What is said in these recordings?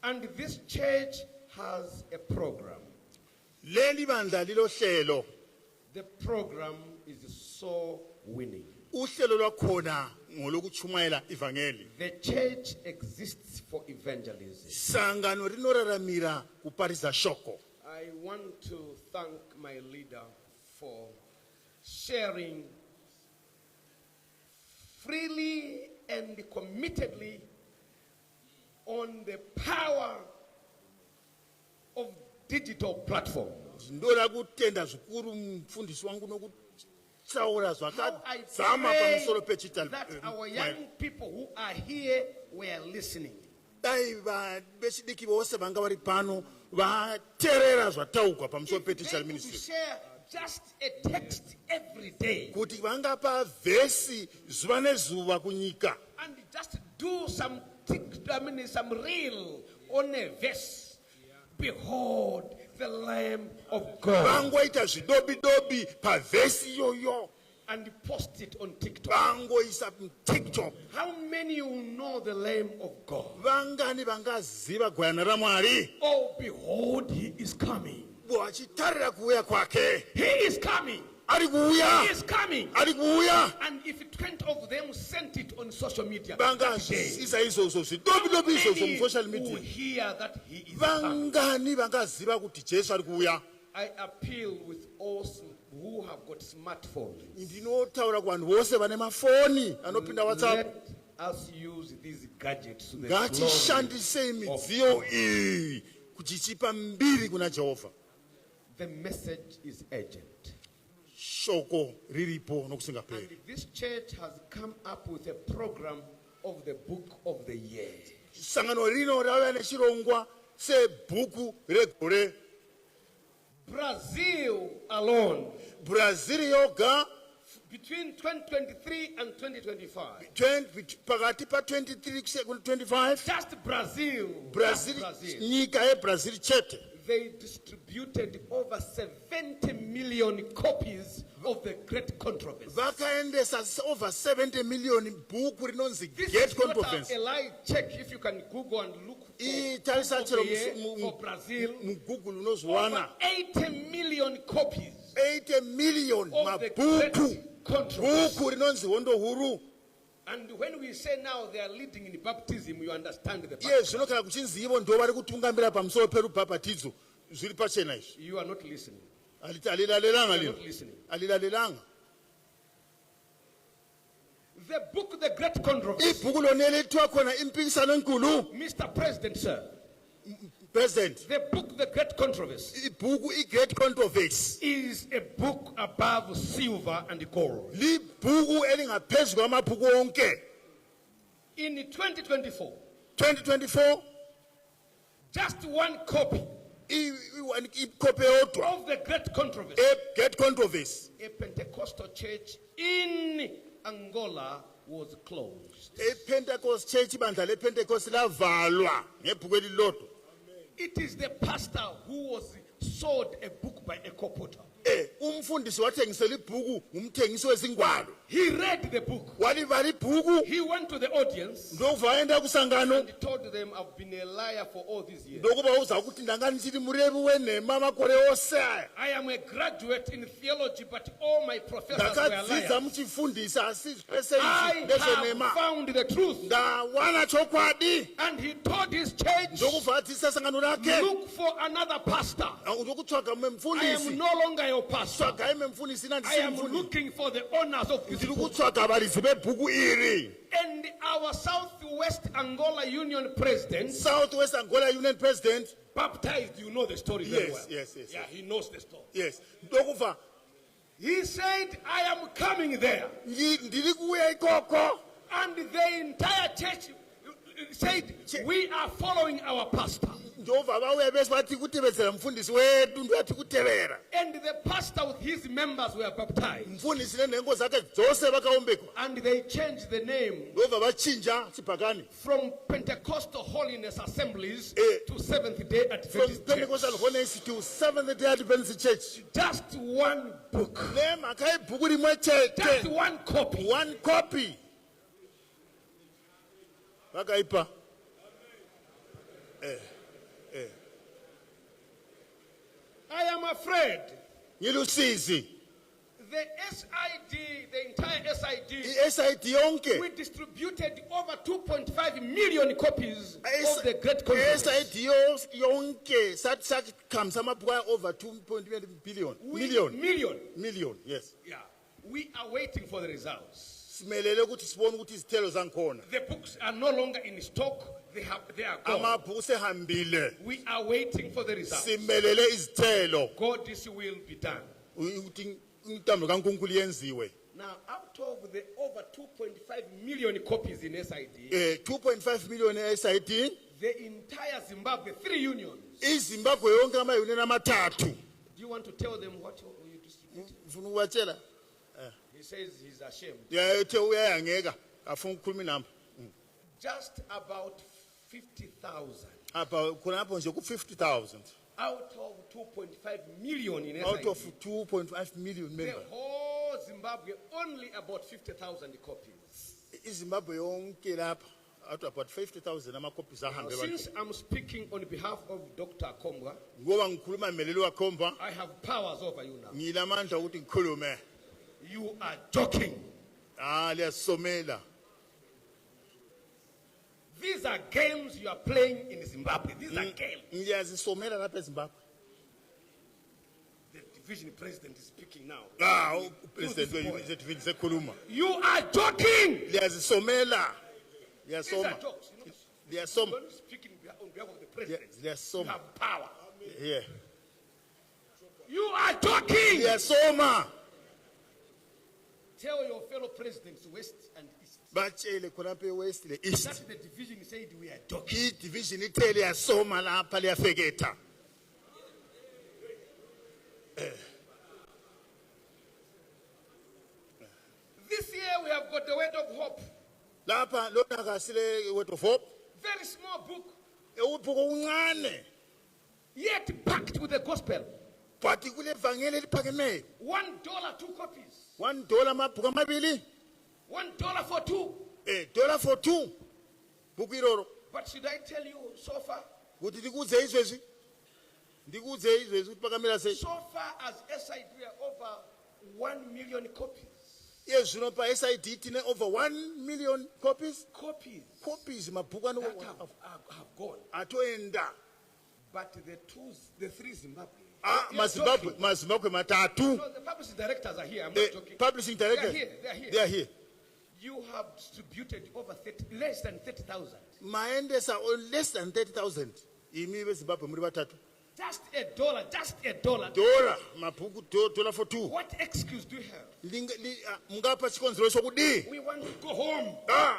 And this church has a program. The program is so winning. The church exists for evangelism. I want to thank my leader for sharing freely and committedly on the power of digital platforms. How I pray that our young people who are here were listening. If they could share just a text every day and just do some reel on a verse. Behold the Lamb of God. And post it on TikTok. How many you know the Lamb of God? Oh, behold, he is coming. He is coming. He is coming. And if 20 of them sent it on social media, will hear that he is coming. I appeal with all who have got smartphones. Let us use these gadgets to the glory of God. The message is urgent. And this church has come up with a program of the book of the year. Brazil alone, between 2023 and 2025, just Brazil, they distributed over 70 million copies of the Great Controversy. Over 70 million book. This is not a lie check. If you can Google and look for Brazil, over 80 million copies 80 million of the Great Controversy. And when we say now they are leading in baptism, you understand the yes, you are not listening. The book, The Great Controversy. Mr. President, sir. President. The book, The Great Controversy, is a book above silver and gold. In 2024, just one copy of the Great Controversy, a Pentecostal church in Angola was closed. It is the pastor who was sold a book by a co-porter. He read the book. He went to the audience and told them, I've been a liar for all these years. I am a graduate in theology, but all my professors were liars. I have found the truth. And he told his church, look for another pastor. I am no longer your pastor. I am looking for the owners of this book. And our Southwest Angola Union President, baptized, you know the story very well. Yes. Yeah, he knows the story. Yes. He said, I am coming there. And the entire church said, we are following our pastor. And the pastor with his members were baptized. And they changed the name from Pentecostal Holiness Assemblies to Seventh-day Adventist Church. Just one book. Just one copy. vakaipa I am afraid ngilusizi the SID, the entire SID, i-SID yonke we distributed over 2.5 million copies of the Great Conference. i-SID yonke sathi sakhambisa amabhuku over 2.1 billion million yes Yeah. We are waiting for the results. simelele ukuthi sibone ukuthi izithelo zangikhona The books are no longer in stock. They are gone. amabhuku sehambile We are waiting for the results. simelele izithelo God's will be done. ukuthi intando kaNkulunkulu yenziwe Now, out of the over 2.5 million copies in SID, 2.5 million e-SID the entire Zimbabwe, 3 unions. iZimbabwe yonke amayunion amathathu Do you want to tell them what you distributed? ufuna ukubatshela He says he's ashamed. yayethe uyayangeka afuna ukukhuluma nami Just about 50,000 apha khonapho nje ku-50,000 out of 2.5 million in out of SID. 2.5 million The members whole Zimbabwe, only about 50,000 copies. iZimbabwe yonke lapha out about 50,000 amacopies Now, ahambe since I'm speaking on behalf of Dr. Kombwa, ngoba ngikhuluma mmeleli wakhomba I have powers over you now. ngilamandla ukuthi ngikhulume You are joking. liyasomela These are games you are playing in Zimbabwe. These are games. ngiyazisomela lapha eZimbabwe The division president is speaking now. upresident wezedivini sekhuluma You are joking. liyazisomela These are liyasoma jokes. You know, liyasoma when you speak on behalf of the president, you liyasoma have power. yeah You are joking. liyasoma Tell your fellow presidents, West and East, batshele khonapha e-west le-east that the division said we are joking. idivision ithe liyasoma lapha liyafeketha This year we have got the word of hope. lapha lonyaka sile word of hope Very small book, ubhuku uncane yet packed with the gospel. but kule vangeli eliphakemeyo $1, 2 copies. $1 amabhuku amabili $1 for 2. dollar for 2 bhuku iroro But should I tell you, so far, kuti ndikuudze izvezvi kuti pakamira sei so far as SID we are over 1 million copies. iye zvino paSID tine over 1 million copies Copies mabhuku that have gone. atoenda But the 3 Zimbabwe. mazimbabwe matatu No, the publishing directors are here. I'm not joking. publishing director They are here. here You have distributed over less than 30,000. maendesa on less than 30,000 imi vezimbabwe muri vatatu Just $1. dollar mabhuku dollar for 2 What excuse do you have? mungapa chikonzero chokudii We want to go home.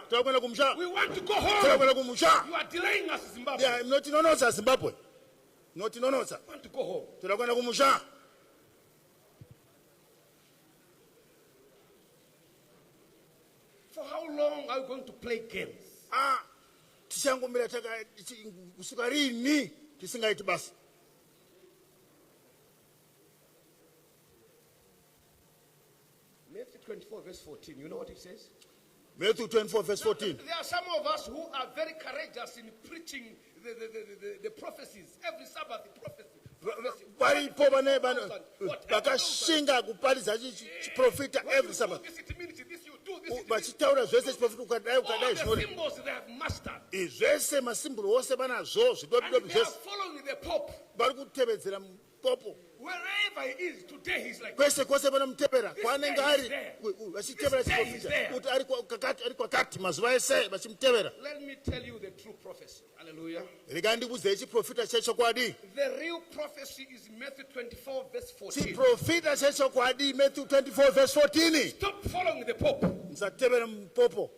tavakwenda kumusha We want to go home. tavakwenda kumusha You are delaying us, Zimbabwe. notinonotsa zimbabwe notinonotsa We want to go home. tavakwenda kumusha For how long are we going to play games? tichangomira kusuka rini tisingaiti basa Matthew 24, verse 14. You know what it says? Matthew 24 verse 14 There are some of us who are very courageous in preaching the prophecies. Every Sabbath, prophecy. varipo vakashinga kuparidza chiprofita every sabbath vachitaura zvese chiprofita ukadai All the symbols they have mastered. zvese masimbolo ose vanazvo zvidobidobi And they are zvese following the Pope. vari kutevedzera mupopo Wherever he is today, he's like, kwese kwose vanomutevera kwaanenge guy is ari there. vachitevera This guy is chiprofita there. kuti ari kwakati mazuva ese vachimutevera let me tell you the true prophecy. Hallelujah. regai ndikuudzei chiprofita chechokwadi The real prophecy is Matthew 24, verse 14. chiprofita chechokwadi Matthew 24 verse 14 Stop following the Pope. musatevere mupopo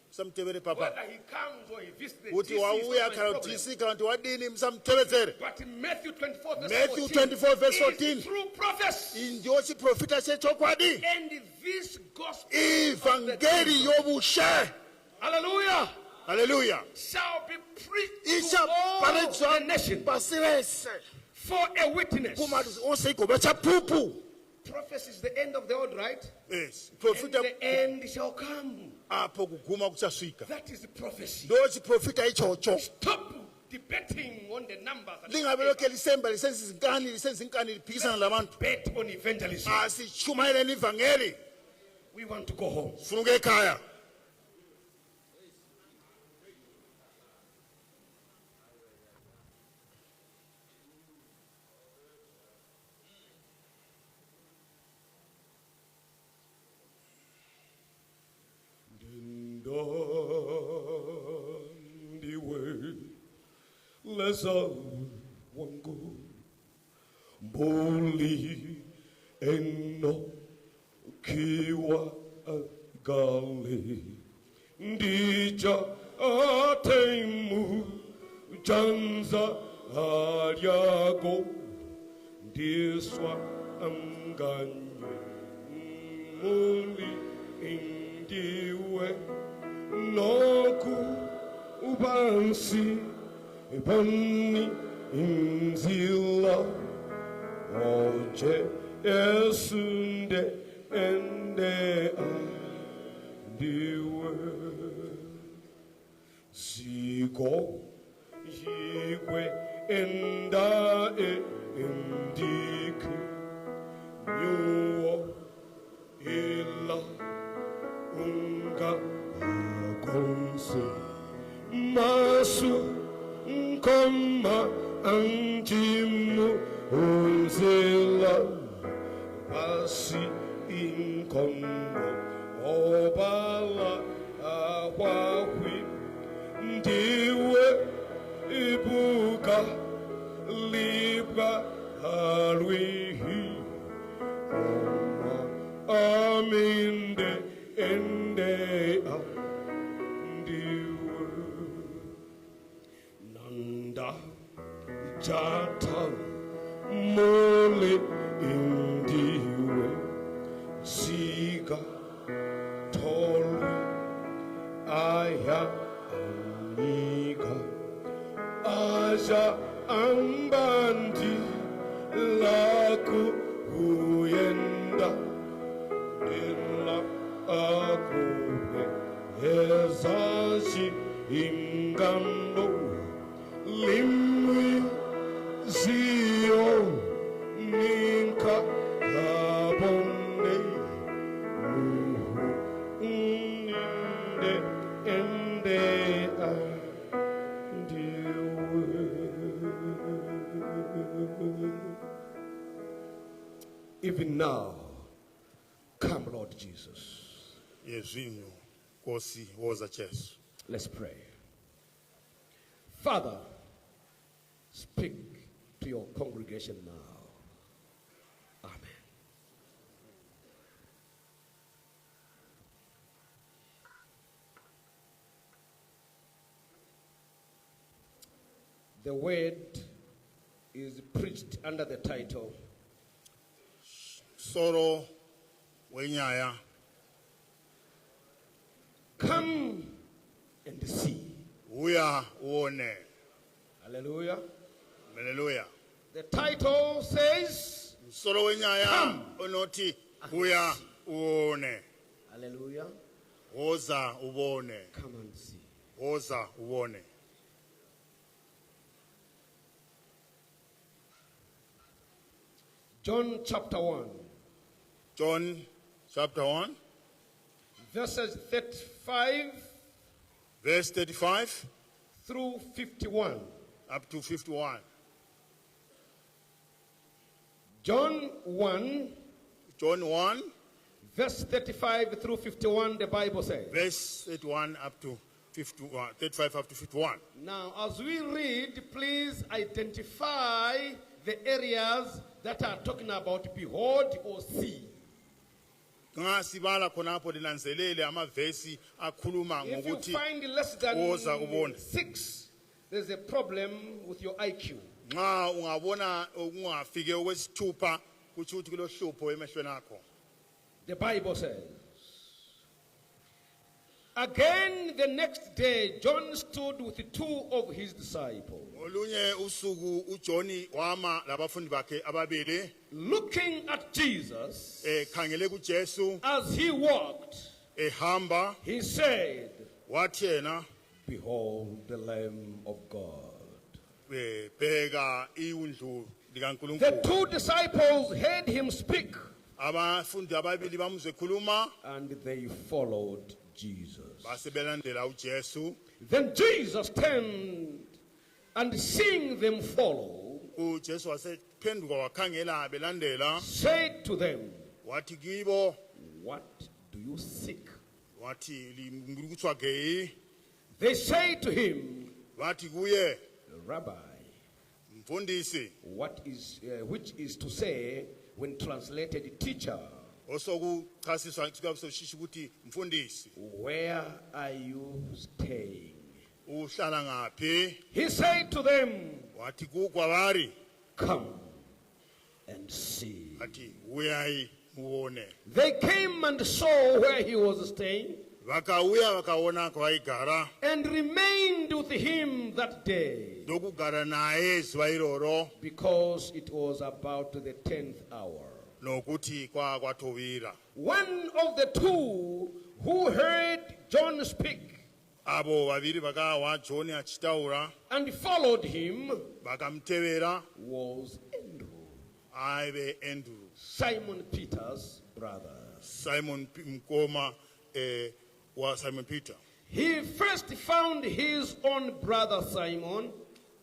musamutevere papa Whether he comes or he visits the kuti DC, wauya it's kana not my kuti problem. dc kana kuti wadini musamutevedzere But in Matthew 24, verse Matthew 14, 24 verse 14. is true prophecy. iyi ndiyo chiprofita chechokwadi And this gospel of ivhangeri the yobushe hallelujah, haleluya shall be preached to all ichaparidzwa the nations pasi rese for a witness. kumarudzi ose igova chapupu prophecy is the end of the world, right? Yes. And Profita the end shall come. apho kuguma kuchaswika. That is the prophecy. Dochi profita ichocho. Stop debating on the numbers. And Lingabeloke lisemba lisenza izinkani liphikisana labantu. bet on evangelism. Asishumayele ivangeli. We want to go home. Funa ekhaya. Let's all one go boldly and no kiwa gali dija atemu janza ariago diswa amganye muli indiwe noku ubansi Bani inzila oje esunde ende diwe sigo yigwe enda endiki nyuo ila unga agonse masu Kama antimu unzila Basi inkongo Obala awawi Ndiwe ibuka Libra alwihi Aminde ende Jata mole indiwe Ziga tolu aya amiga Aja ambandi laku huyenda Illa akube ezaji ingando Limwi Zio Ninka Abonde Ende Even now, come Lord Jesus. Yezinyo Kosi woza Jesu. Let's pray. Father, speak to your congregation now. Amen. The word is preached under the title Soro wenyaya. Come and see. Uya uone. Hallelujah. Hallelujah. The title says, Soro wenyaya onoti uya uone. Hallelujah. Woza ubone. Come and see. Woza ubone. John chapter 1. John chapter 1. Verses 35 verse 35 through 51. Up to 51. John 1. John 1. Verse 35 through 51, the Bible says. Verse 31 up to 51, 35 up to 51. Now, as we read, please identify the areas that are talking about behold or see. If you find less than 6, there's a problem with your IQ. The Bible says, Again, the next day, John stood with two of his disciples. Olunye usuku uJohn wama labafundi bakhe ababili. Looking at Jesus, Khangele kuJesu. as he walked, Ehamba. he said, Wathi yena. "Behold the Lamb of God." Bheka iwundlu The likaNkulunkulu. two disciples heard him speak, Abafundi ababili bamuzwe khuluma and they followed Jesus. base belandela uJesu. Then Jesus turned, and seeing them follow, uJesu wasephenduka wakhangela belandela said to them, wathi kibo "What do you seek?" wathi limkuthwagei They say to him, wathi kuye "Rabbi," mfundisi which is to say, when translated, teacher, osokuchasiswa sisho ukuthi mfundisi where are you staying? uhlala ngaphi He said to them, wathi kukwabari "Come and see." wathi uyayi uone They came and saw where he was staying, vakauya vakaona kwaigara and remained with him that day, ndokugara naye zuva iroro because it was about the 10th hour. nokuti kwatovira. One of the two who heard John speak Abo vaviri vakawa John achitaura and followed him vakamutevera was Andrew, aive Andrew, Simon Peter's brother. Simon mkoma wa Simon Peter. He first found his own brother Simon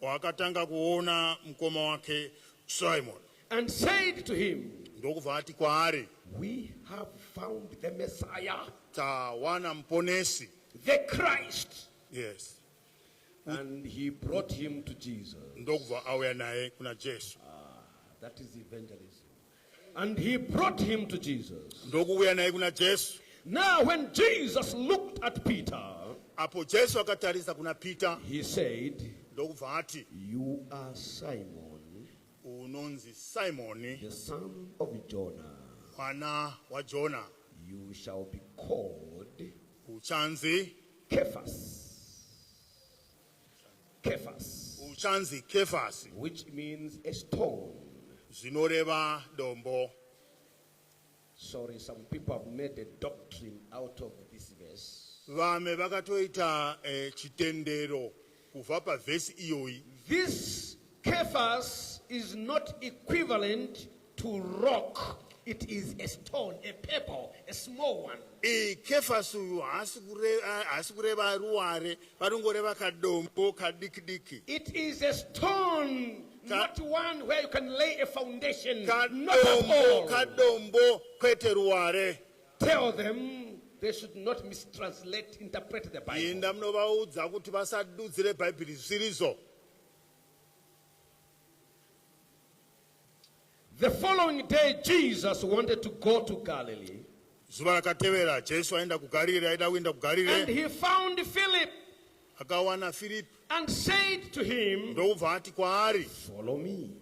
Wakatanga kuona mkoma wake Simon and said to him, ndokubva ati kwaari "We have found the Messiah, tawana mponesi. the Christ." Yes, And he brought him to Jesus. ndokubva auya naye kuna Jesu. That is evangelism. And he brought him to Jesus. Ndokuuya naye kuna Jesu. Now when Jesus looked at Peter, Apo Jesu akatarisa kuna Peter he said, ndokubva ati "You are Simon, unonzi Simoni the son of Jonah. mwana wa Jona, You shall be called uchanzi Cephas, Kefasi, which means a stone." zvinoreva dombo. Sorry, some people have made a doctrine out of this verse. Vame vakatoita chitendero kubva pavhesi iyoyi. This Cephas is not equivalent to rock. It is a stone, a pebble, a small one. Kefasi uyu haasi kureva ruware, vanongoreva kadombo kadiki-diki. It is a stone, not one where you can lay a foundation. Not at all. Kadombo kwete ruware. Tell them they should not interpret the Bible. Inda munovaudza kuti vasadudzire bhaibheri zvisirizo. The following day, Jesus wanted to go to Galilee. Zuva rakatevera Jesu aenda kuGarire, aida kuenda And kuGarire. he found Philip Akawana Philip and said to him, ndokubva ati kwaari "Follow me.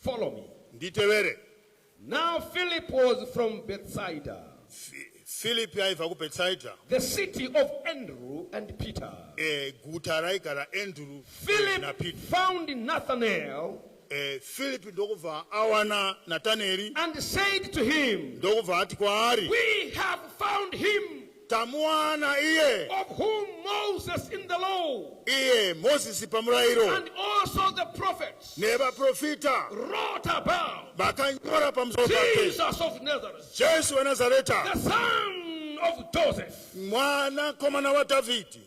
Follow me." nditevere. Now Philip was from Bethsaida, Philip aibva kuBhetsaida, the city of Andrew and Peter. guta raigara Andrew Philip naPeter. found Nathanael Philip ndokubva awana Nataneri and said to him, ndokubva ati kwaari "We have found him tamuwana iye of whom Moses in the law iye Mozisi pamurayiro and also the prophets nevaprofita wrote about, vakanyora pamusoro pake, Jesus of Nazareth, Jesu waNazareta, the son of Joseph." mwana komana waDhavhidhi.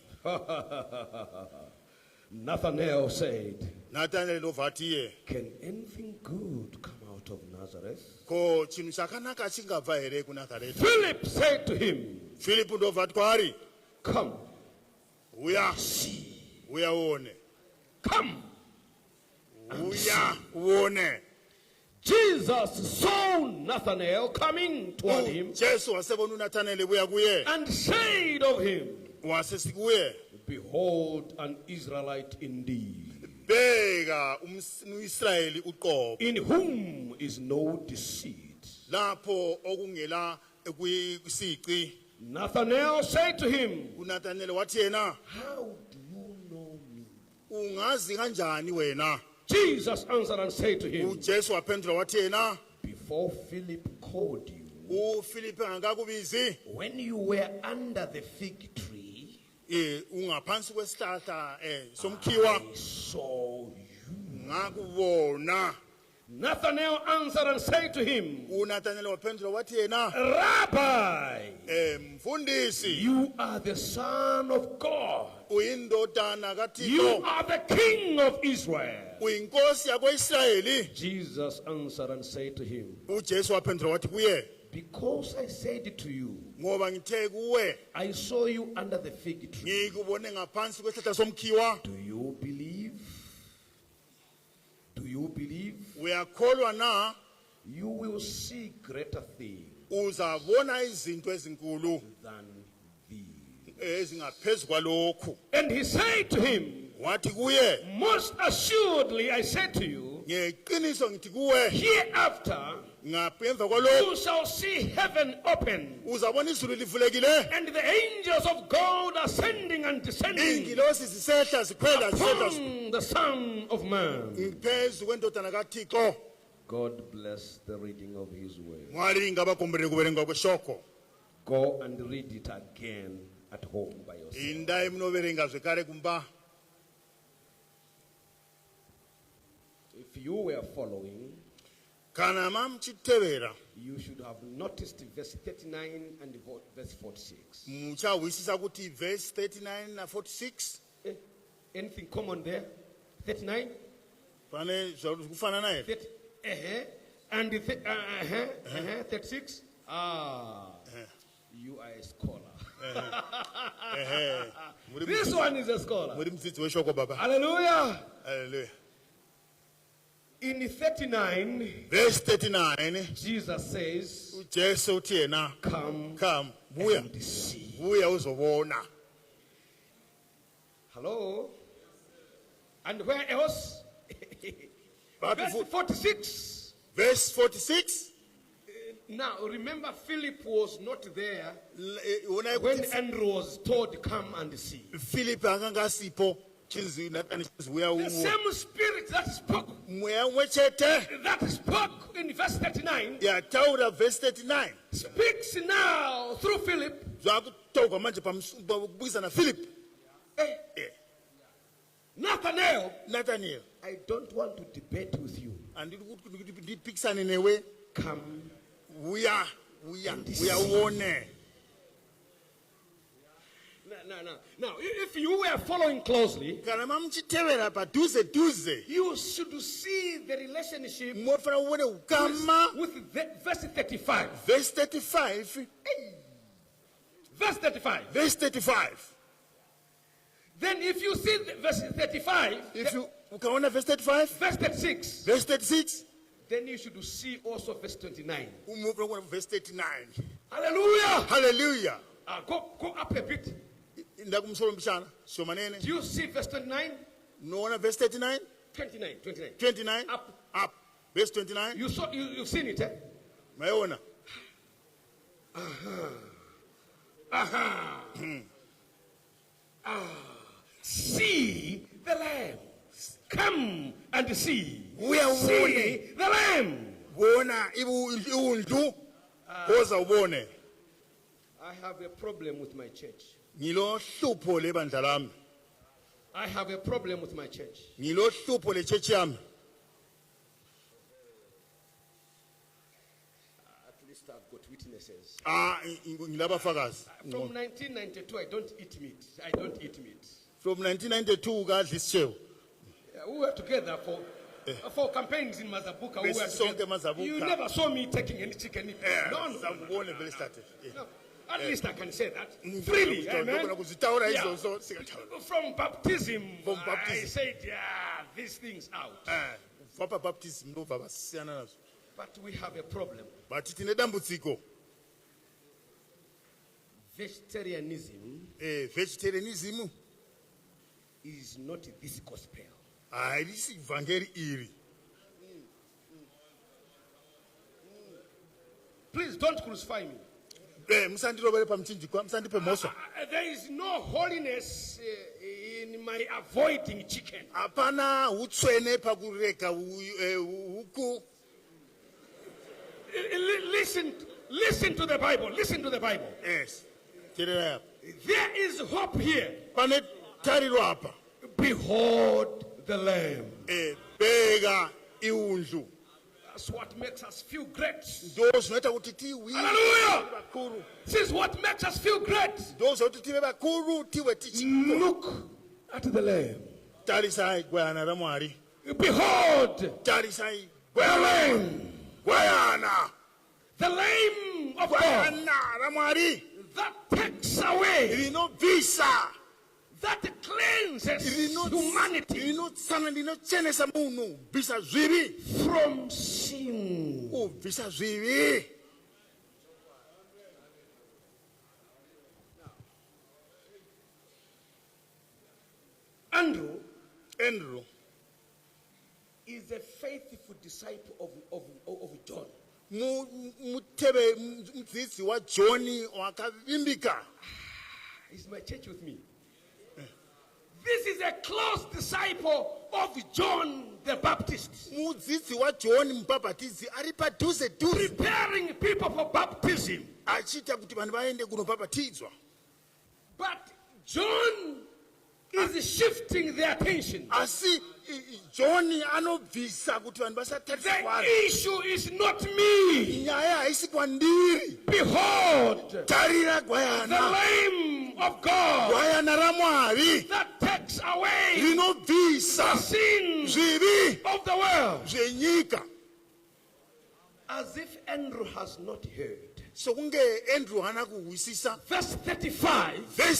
Nathanael said, Nataneri ndobva ati iye "Can anything good come out of Nazareth?" ko chinhu chakanaka chingabva here kuNazareta? Philip said to him, Philip ndobva ati kwaari "Come, uya see. uya uone, Come." uya uone. Jesus saw Nathanael coming toward him Jesu wasebona uNataneli uya kuye and said of him, wasesi kuye, "Behold, an Israelite indeed, bheka umIsrayeli uqobo, in whom is no deceit." lapho okungela kwisici. Nathanael said to him, uNathanael wathi yena, how do you know me? ungazi kanjani wena? Jesus answered and said to him, uJesu waphendula wathi yena, before Philip called you, uFilipi angakakubizi, when you were under the fig tree, ungaphansi kwesihlahla somkhiwa, I saw you. ngakubona. Nathanael answered and said to him, uNathanael waphendula wathi yena, Rabbi, mfundisi, you are the Son of God. uyindodana You kaThixo, are the King of Israel. uyinkosi yako-Israyeli. Jesus answered and said to him, uJesu waphendula wathi kuye, because I said it to you, ngoba ngithe kuwe, I saw you under the fig tree. ngikubone ngaphansi kwesihlahla somkhiwa. Do you believe? Do you believe? Uyakholwa na? You will see greater things Uzabona izinto ezinkulu than these. ezingaphezu kwalokhu. And he said to him, Wathi kuye, most assuredly I said to you, ngeqiniso ngithi kuwe, hereafter ngemva kwalokhu you shall see heaven open, uzabona izulu livulekile, and the angels of God ascending and descending iy'ngilosi zisehla zikhwela zisehla upon the Son of Man. phezu kwendodana kaThixo. God bless the reading of his word. Mwali ngabagombere kuberenga kweshoko. Go and read it again at home by yourself. Inda imnoberenga zvekare kumba. If you were following, Kana mamchitevera, you should have noticed verse 39 and verse 46. muchawisisa kuti verse 39 na 46 Anything common there? 39? pane zvakufana naye. 30, and 36? You are a scholar. This one is a scholar. Muri mudzidzi weshoko baba. Hallelujah. Hallelujah. In 39, Verse 39, Jesus says, uJesu uthi yena, come buya, and see. buya uzobona. Hello? And where else? Bapi Verse fu- 46. Verse 46, Now, remember, Philip was not there wona when ukuthi Andrew was told, come and see. Philip angangasipo chinzi nathani buya The same spirit that spoke mweya wechete in verse 39 yataura verse 39 speaks now through Philip. zvakutogwa manje pakubudisa na Philip. Nathanael, Nathaniel, I don't want to debate with you. andidi kuti ndipikisane newe, Come. buya uone. Now, if you were following closely, Kana mamuchitevera padhuze you should see the relationship mofanira uone ukama. with verse 35. Verse 35, Verse 35. verse 35. Then if you see verse 35, If you ukaona verse 35, verse 36, verse 36, then you should see also verse 29. umuona verse 39. Hallelujah. Hallelujah. Go up a bit. Ndakumsolo mshana, shomanene. Do you see verse 29? Unaona verse 39? 29. 29? Up. Verse 29? You've seen it, eh? Mayona. See the lamb. Come and see. Uya See uone. the lamb. Bona iwundlu. Koza ubone. I have a problem with my church. Ngilo hlupho lebandla lami. I have a problem with my church. Ngilo hlupho le church yami. At least I've got witnesses. Ngilabafakazi. From 1992, I don't eat meat. I don't eat meat. From 1992 kadla isishewu. We were together for campaigns in Mazabuka. We were Besisonke together. Mazabuka. You never saw me taking any chicken. No. Sambone vele started. No. At least I can say that freely. Amen. Kuzitaura Yeah. izo sikataura. From baptism, From I baptism. said, these things out. Vapa baptism ndo baba siyana nazo. But we have a problem. But tine dambudziko. Vegetarianism Vegetarianism is not this gospel. haisi vhangeri iri. Please don't crucify me. Msandilobele pamchinjikwa, msandiphe moswa. There is no holiness in my avoiding chicken. Apana utswene pakureka huku. Listen to the Bible. Listen to the Bible. Yes. There is hope here. Pane tarilwa hapa. Behold the Lamb. Bega iundlu. That's what makes us feel great. Hallelujah. This is what makes us feel great. Look at the Lamb. Behold the Lamb. The Lamb of God that takes away, that cleanses humanity from sin. Andrew is a faithful disciple of John. Is my church with me? This is a close disciple of John the Baptist. Preparing people for baptism. But John is shifting their attention. The issue is not me. Behold the Lamb of God that takes away the sins of the world. As if Andrew has not heard. Verse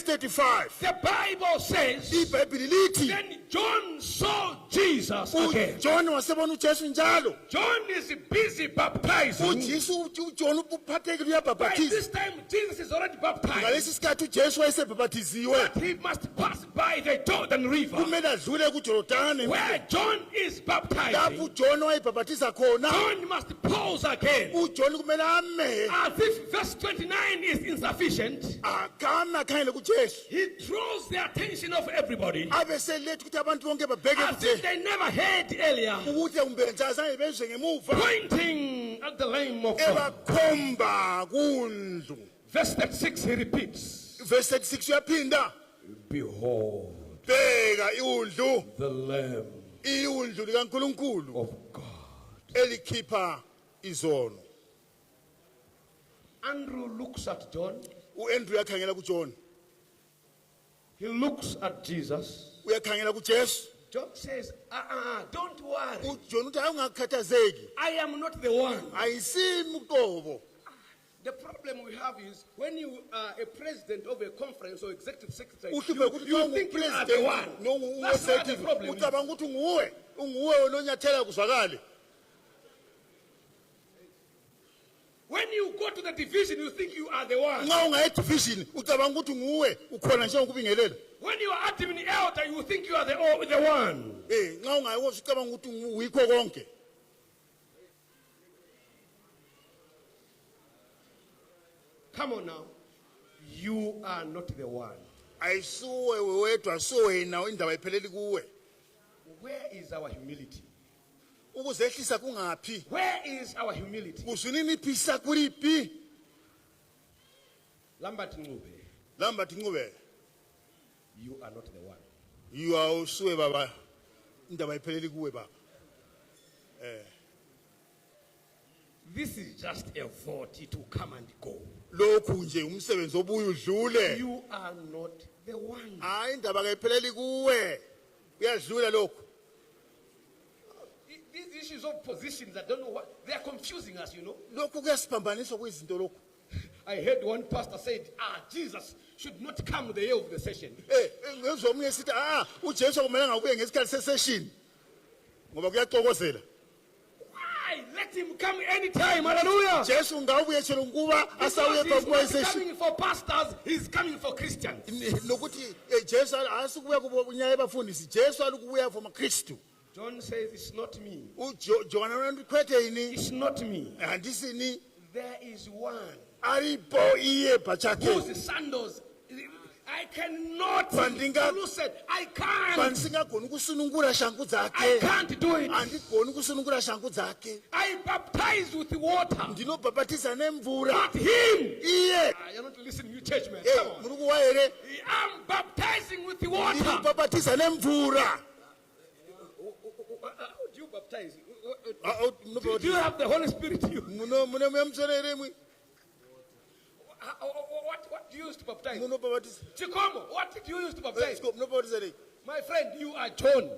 35. The Bible says, then John saw Jesus again. John is busy baptizing. By this time, Jesus is already baptized. But he must pass by the Jordan River. Where John is baptizing, John must pause again. As if verse 29 is insufficient, he draws the attention of everybody. As if they never heard earlier. Pointing at the Lamb of God. Verse 36 he repeats. Behold the Lamb of God. Andrew looks at John. He looks at Jesus. John says, don't worry. I am not the one. The problem we have is when you are a president of a conference or executive secretary, you think you are the one. That's not the problem. When you go to the division, you think you are the one. When you are admin elder, you think you are the one. Come on now. You are not the one. Where is our humility? Where is our humility? Lambert Ngube. You are not the one. You are also Baba. This is just a vote to come and go. You are not the one. These issues of positions, I don't know what, they are confusing us, you know. I heard one pastor said, Jesus should not come the day of the session. Why? Let him come anytime. Hallelujah. He's not coming for pastors, he's coming for Christians. John says it's not me. It's not me. There is one. aripo iye pachake whose sandals I cannot lose it. I can't. pandisingagoni kusunungura shangu I dzake can't do it. handigoni kusunungura shangu dzake I baptize with water. ndinobhabhatidza nemvura But him. iye You're not listening, you church man. Eh, Come on. muri kuwa here I'm baptizing with the water. ndinobhabhatidza nemvura How do you baptize? Do you have the Holy Spirit in you? mune mweya mutsvene here imwi What do you use to baptize? munobhabhatidza Chikomo, what did you use to baptize? munobhabhatidza rei My friend, you are John.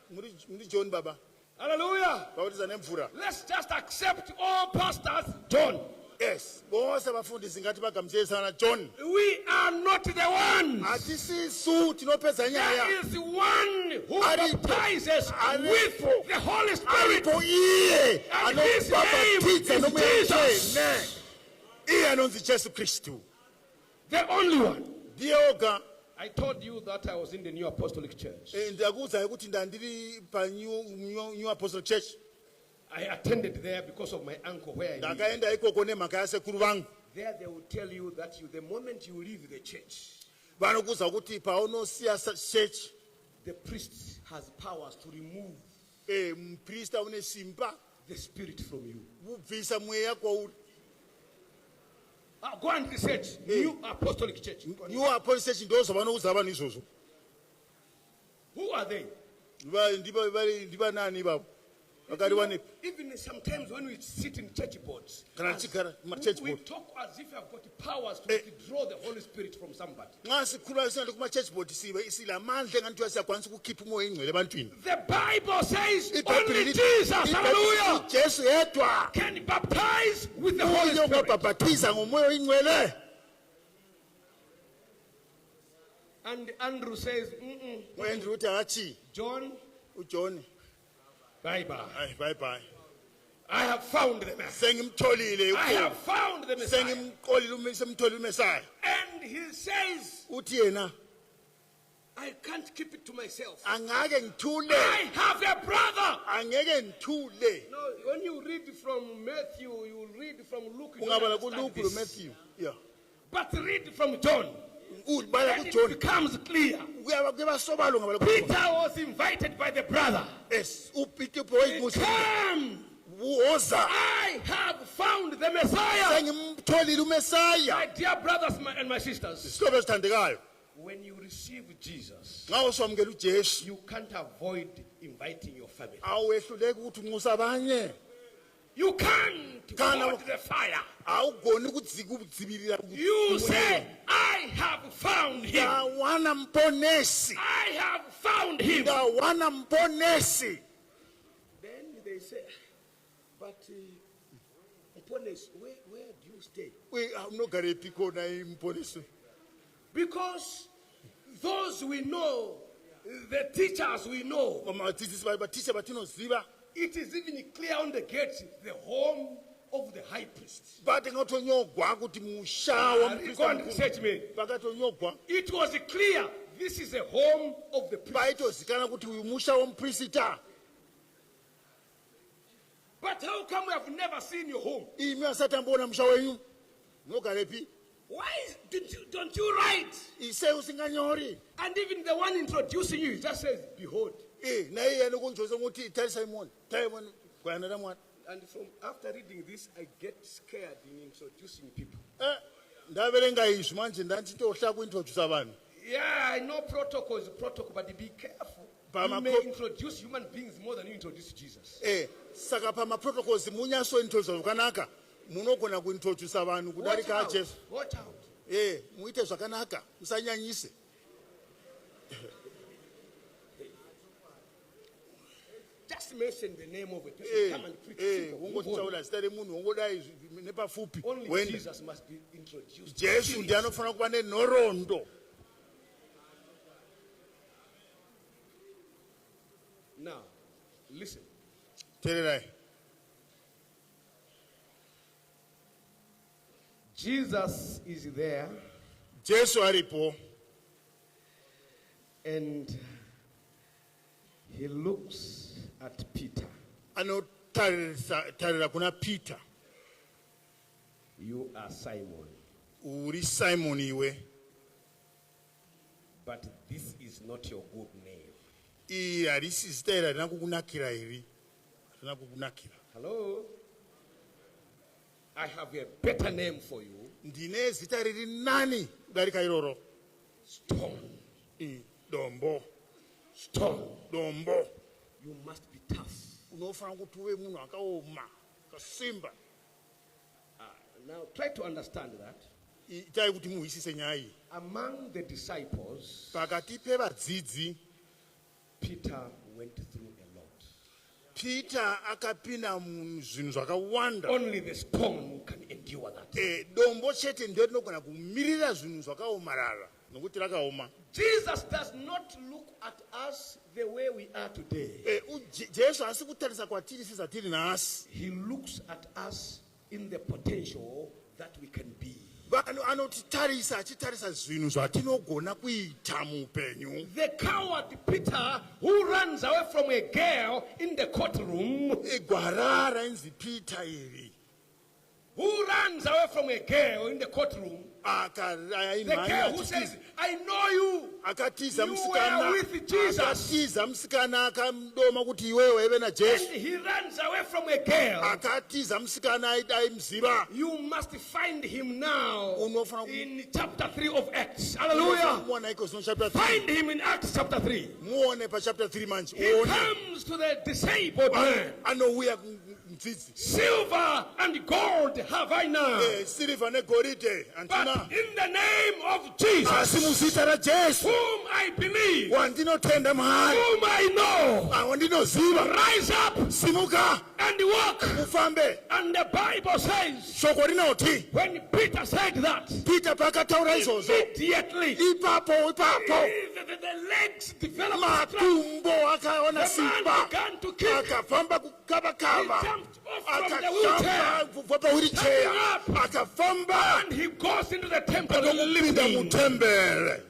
muri john baba Hallelujah. bhabhatidza nemvura Let's just accept all pastors John. yes vose vafundisi ngati vagamucheesana john We are not the ones. hatisisu tinopedza nyaya There is one who Aripo. baptizes with the Holy Spirit. aripo iye And his name anobhabhatidza is nomweya Jesus. mutsvene iye anonzi jesu kristu The only one. ndiye oga I told you that I was in the New Apostolic Church. ndakuudzai kuti ndandiri panew apostolic church I attended there because of my uncle where I live. ndakaenda ikoko nemhaka yasekuru vangu There they will tell you that the moment you leave the church, vanokuudza kuti paunosiya church the priest has powers to remove muprista une simba the spirit from you. kubvisa mweya kwauri Go and research New Apostolic Church. new apostolic church ndozva vanoudza vanhu izvozvo Who are they? ndivanani ivavo vakariwa nepi Even sometimes when we sit in church boards, kana tichigara mumachurch we board talk as if I've got powers to withdraw the Holy Spirit from somebody. mwasikhuluma isinato kumachurch board sila mandla ngani kuti siyakwanisa kukhipha umoya ingcwele ebantwini The Bible says iBhayibheli only lithi- Jesus, iBhayibheli hallelujah, lithi jesu yedwa can baptize with the Holy uye Spirit. ungabhabhathiza ngomoya oyingcwele And Andrew says, uandrew uthi akachi John, ujohn bye-bye. hayi bye bye I have found the Messiah. sengimtholile I have found the Messiah. sengimqolile semtholile umesaya And he says, uthi yena I can't keep it to myself. angake ngithule I have a brother. angeke ngithule No, when you read from Matthew, you read from Luke. You don't ungabala understand kuluku this. lomatthew yeah But read from John. ubala And it kujohn becomes clear. kuyabasobala ungabala Peter kujohn was invited by the brother. yes upeter boy Come, woza I have found the Messiah. sengimtholile umesaya My dear brothers and my sisters, isihlobo esithandekayo when you receive Jesus, nxa uswamukela ujesu you can't avoid inviting your family. awehluleki ukuthi unxusa abanye You can't Kana- avoid the fire. awugoni ukudzibilira You say, I have found him. ndawana mponesi I have found him. ndawana mponesi Then they say, but Mpones, where do you stay? unogarepi khona imponesi Because those we know, the teachers we know, madzidzisi vatisha vatinoziva it is even clear on the gate, the home of the high priest. vatingotonyogwa kuti musha Go wamuprista and mukuru research me. vakatonyogwa It was clear this is a home of the priest. vaitozikana kuti uyu musha womuprista But how come we have never seen your home? imi asati amboona musha wenyu munogarepi Why don't you write? ise usinganyori And even the one introducing you just says, behold. naye yena kunjoza ukuthi tarisa imoni tayibona gwana ramwana And from after reading this, I get scared in introducing people. ndaverenga izvi manje ndanditohla kuintrodusa vanhu Yeah, I know protocol is protocol, but be careful. But You my may introduce human beings more than you introduce Jesus. saka pamaprotocols munyasointrodusa zvakanaka munogona kuintrodusa vanhu kudarika ajesu Watch out. muite zvakanaka musanyanyise Just mention the name of a person. Come and preach. Simple. Move on. wongotaura zita remunhu wongodai nepafupi Only When Jesus must be introduced. jesu ndiye anofanira kuva nenhoroondo Now, listen. teererai Jesus is there, jesu aripo and he looks at Peter. anotarira kuna peter You are Simon. uri Simon iwe. But this is not your good name. Harisi zita iri harina kukunakira iri. Harina kukunakira. Hello? I have a better name for you. Ndine zita riri nani kudarika iroro. Stone. Dombo. Stone. Dombo. You must be tough. Unofana kuti uve munhu akaoma, akasimba. Now try to understand that. Itai kuti muhwisise nyaya iyi. Among the disciples, Pakati pevadzidzi, Peter went through a lot. Peter akapinda muzvinhu zvakawanda. Only the stone can endure that. Dombo chete ndio rinogona kumirira zvinhu zvakaomarara nokuti rakaoma. Jesus does not look at us the way we are today. Jesu hasi kutarisa kwatiri sezvatiri nhasi. He looks at us in the potential that we can be. Vanhu anotitarisa achitarisa zvinhu zvatinogona kuita muupenyu. The coward Peter who runs away from a girl in the courtroom, Gwarara inzi Peter iri. who runs away from a girl in the courtroom, the girl who says, I know you. Akatiza You musikana. were with Jesus. Akatiza musikana akamdoma kuti iwewe ive naJesu. And he runs away from a girl. Akatiza musikana aimuziva. You must find him now Unofana in chapter 3 of Acts. Hallelujah. Muone iko chapter 3. Find him in Acts chapter 3. Muone pa chapter 3 manje. He comes to the disabled man. Anouya mdzidzi. Silver and gold have I now, Silver negoride but antina. in the name of Jesus, Asi muzita raJesu. whom I believe, Wandinotenda mahari. whom I know, Wandinoziva. rise up Simuka. and walk. Ufambe. And the Bible says, Shoko rinoti. when Peter said that, Peter pakataura izvozvo. immediately Ipapo. the legs developed strength. Matumbo akaona The man simba. began to kick. Akafamba He kukava-kava. jumped off from the wheelchair. Akafamba wheelchair. Standing up. Akafamba. And he goes into the temple Akapinda living. mutembere.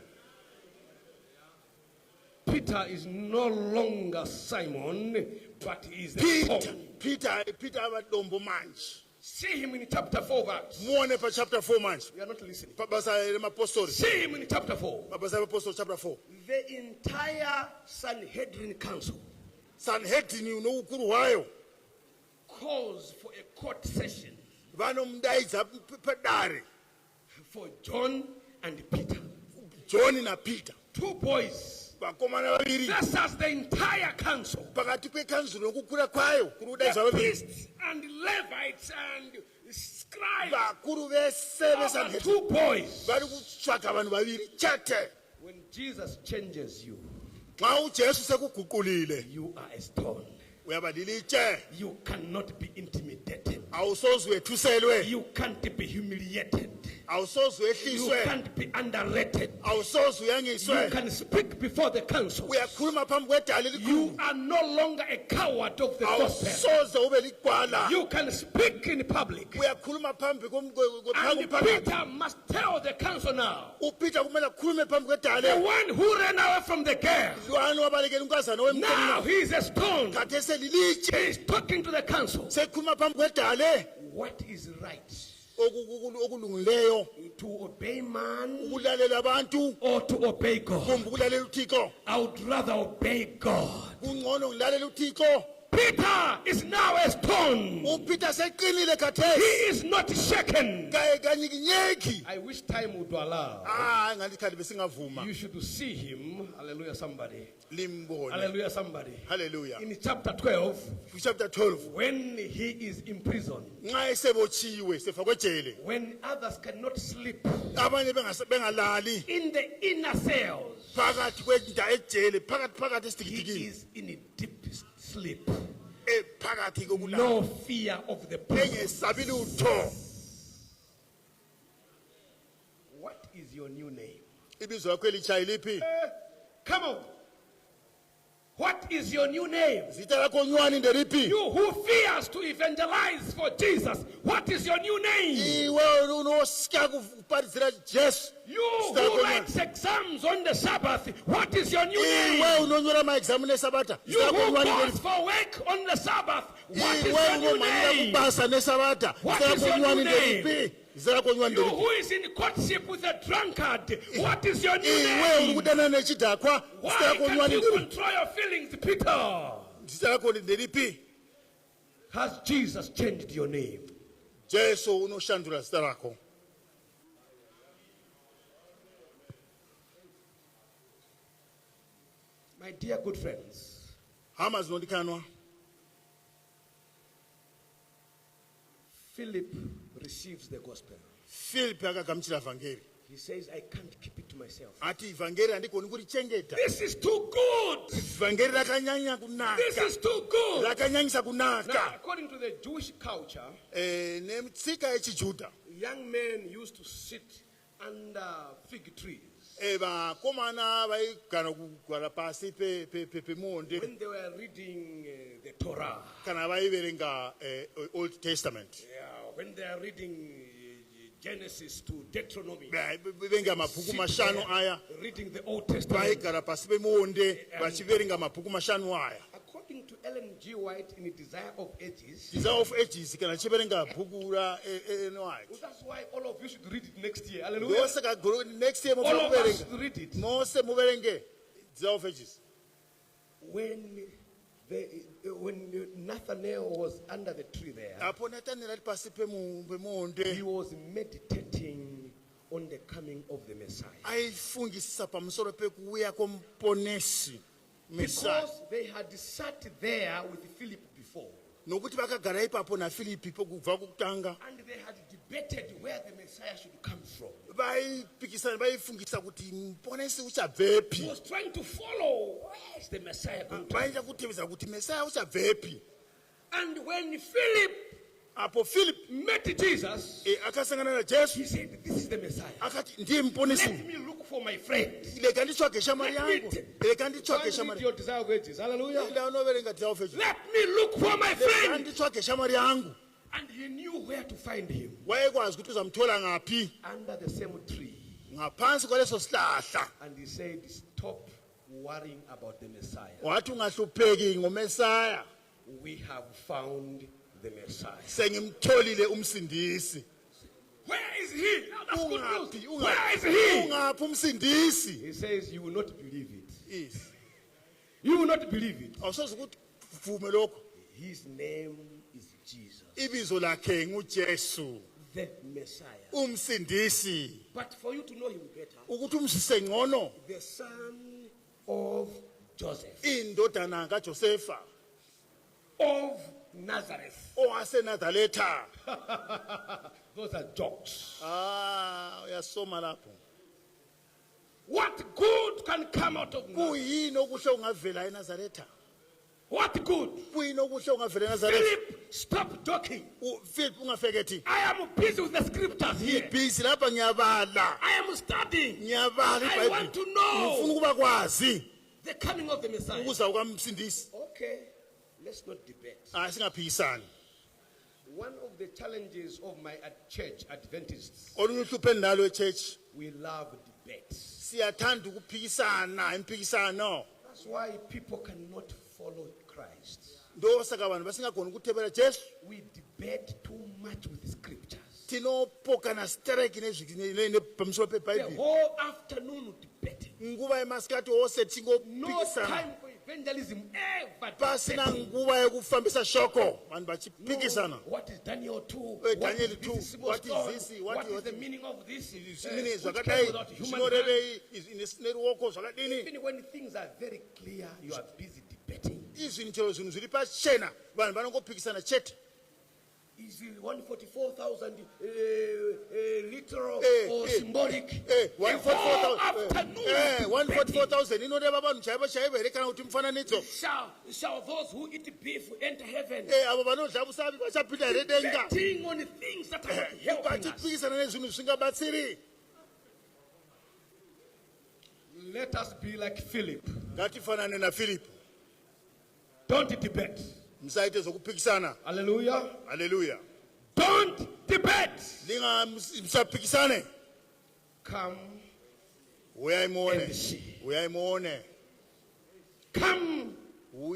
Peter is no longer Simon, but he is the stone. Peter avadombo manje. See him in chapter 4 verse. Muone pa chapter 4 manje. You are not listening. Pabasa remapostoli. See him in chapter 4. Pabasa remapostoli chapter 4. The entire Sanhedrin council Sanhedrin unoukuru hwayo. calls for a court session Vanomudaidza padare. for John and Peter. John na Peter. Two boys Vakomana vaviri. versus the entire council. Pakati kwekanzuro nokukura kwayo kuri The kudaidza vaviri. priests and Levites and scribes. Vakuru vese veSanhedrin. Two boys. Vari kutsvaka vanhu vaviri chete. When Jesus changes you, Xa uJesu sekuguqulile you are a stone. uyaba liliche. You cannot be intimidated. Awusoze wethuselwe. You can't be humiliated. Awusoze You wehliswe. can't be underrated. Awusoze You uyangiswe. can speak before the council. Uyakhuluma phambi kwedala You elikhulu. are no longer a coward of the gospel. Awusoze ube ligwala. You can speak in public. Uyakhuluma phambi And komphakathi. Peter must tell the council now. uPeter kumele akhulume phambi The kwedala. one who ran away from the girl. Lwana wabalekela unkazana Now wemkhona. he is a stone. Khathesi lilitshe. He is talking to the council. Sekhuluma phambi kwedala. What is right? Okulungileyo. To obey man Ukulalela abantu. or to obey God? Kumbe ukulalela uThixo. I would rather obey God. Kungcono ngilalela uThixo. Peter is now a stone. uPeter seqinile He khathesi. is not shaken. Kanyikinyeki. I wish time would allow. Ngathi khali besingavuma. You should see him. Hallelujah, somebody. Limbone. Hallelujah, somebody. Hallelujah. In chapter 12, Chapter 12. when he is in prison, Nxa esebotshiwe sefakwe ejele. when others cannot sleep, Abanye bengalali in the inner cells, phakathi kwenda ejele phakathi he esitikidikini. is in a deep sleep. Phakathi kokulala. No fear of the prison. Engesabi lutho. What is your new name? Ibizo lakho elitsha yiliphi? Come on. What is your new name? Zita lakho nywani ndeliphi? You who fears to evangelize for Jesus, what is your new name? Iwe unosika kuparizira Jesu. You who writes exams on the Sabbath, what is your new name? Iwe unonyora ma-exam nesabata. You who goes for work on the Sabbath, what is your new name? kubasa nesabata. What is your new name? You who is in courtship with a drunkard, what is your new name? Why can't you control your feelings, Peter? Has Jesus changed your name? My dear good friends, Philip receives the gospel. He says, I can't keep it to myself. This is too good. This is too good. Now, according to the Jewish culture, young men used to sit under fig trees when they were reading the Torah. Old Testament. Yeah, when they are reading Genesis to Deuteronomy, reading the Old Testament. According to Ellen G. White in Desire of Ages, that's why all of you should read it next year. Hallelujah. All of us should read it. When Nathanael was under the tree there, he was meditating on the coming of the Messiah. Because they had sat there with Philip before. And they had debated where the Messiah should come from. He was trying to follow where is the Messiah going to come. And when Philip met Jesus, he said, this is the Messiah. Let me look for my friend. Let me your Desire of Ages. Hallelujah. Let me look for my friend. And he knew where to find him. Under the same tree. And he said, stop worrying about the Messiah. We have found the Messiah. Where is he? That's good news. Where is he? He says, you will not believe it. You will not believe it. His name is Jesus. The Messiah. But for you to know him better, the son of Joseph, of Nazareth. Those are jokes. What good can come out of Nazareth? What good? Philip, stop joking. I am busy with the scriptures here. I am studying. I want to know the coming of the Messiah. Okay, let's not debate. One of the challenges of my church, Adventists, we love debates. That's why people cannot follow Christ. We debate too much with the scriptures. The whole afternoon debating. No time for evangelism ever. No, what is Daniel 2? What is this? What is the meaning of this? Even when things are very clear, you are busy debating. Is it 144,000 literal or symbolic? 144,000. Shall those who eat beef enter heaven? Debating on things that are not helping us. Let us be like Philip. Don't debate. Hallelujah. Hallelujah. Don't debate. Come and see. Come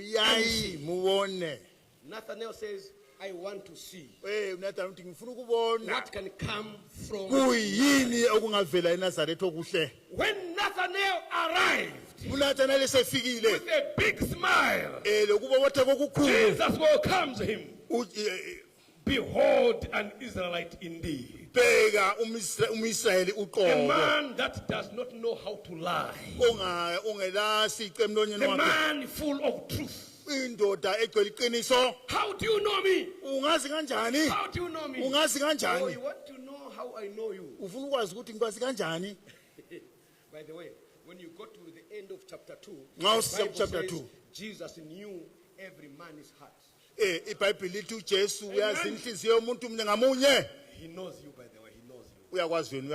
and see. Nathanael says, I want to see uNathani uthi ngifuna ukubona what can come from. kuyini okungavela eNazaretha okuhle. When Nathanael arrived uNathanael esefikile with a big smile, lokubotha kokukhulu Jesus welcomes him. Behold, an Israelite indeed. bheka umIsrayeli A uqobo man that does not know how to lie. ongelasice emlonyeni A wakhe, man full of truth. indoda egcwele iqiniso. How do you know me? Ungazi kanjani? How do you know me? Ungazi Oh, kanjani? you want to know how I know you? Ufuna ukwazi ukuthi ngikwazi kanjani? By the way, when you go to the end of chapter 2, Now, the Bible chapter says 2. Jesus knew every man's heart. iBhayibheli lithi uJesu uyazi inhliziyo yomuntu munye ngamunye. He knows you, by the way, he knows you. Uyakwazi wena,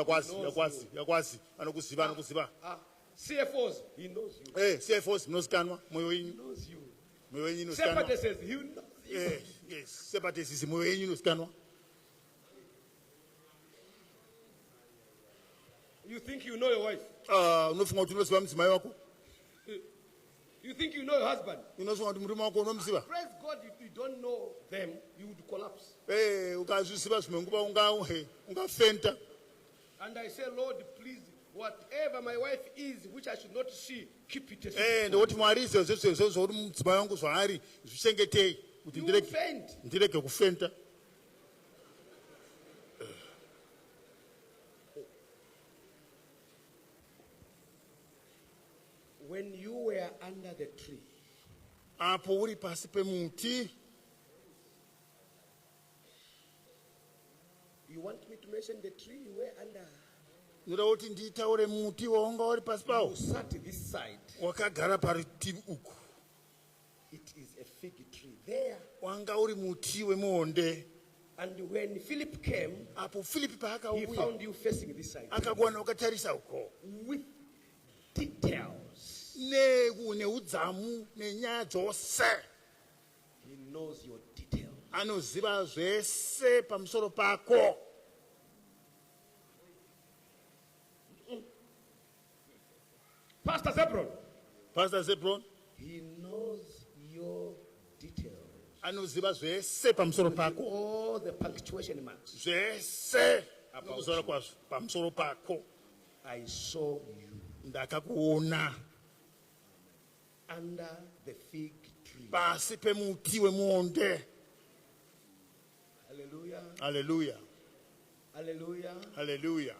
uyakwazi. Anokuziba. CFOs, he knows you. CFOs mnosikanwa moyo wenyu. He knows you. Moyo wenyu nosikanwa. Separate says, he knows you. Yes, separate sisi moyo wenyu nosikanwa. You think you know your wife? Unofunga ukuthi unosiba mzima wakho. You think you know your husband? Unofunga ukuthi umrima wakho unomsiba. Praise God, if you don't know them, you would collapse. Ukazi usiba sime ngoba ungafenta. And I say, Lord, please, whatever my wife is, which I should not see, keep it a secret. Ngokuthi mwarize zezizwe umzima wangu zwahari zishengethe ukuthi You faint. ndireke kufenta. When you were under the tree, Apho uri pasi pemuti. you want me to mention the tree you were under? Ndoda kuti nditaure muti waunga uri pasi pawo. You sat this side. Wakagara parutivi uku. It is a fig tree there. Wanga uri muti wemuonde. And when Philip came, Apo Philipi he paakauya found you facing this side akakuona ukatarisa uko. with details. Neudzamu nenyaya dzose. He knows your details. Anoziva zvese pamusoro pako. Pastor Zebron, he knows your details. Anoziva zvese pamusoro pako. All the punctuation marks. Zvese nokuzora kwazvo pamusoro pako. I saw you Ndakakuona under the fig tree. pasi pemuti wemuonde. Hallelujah. Hallelujah. Hallelujah. Hallelujah.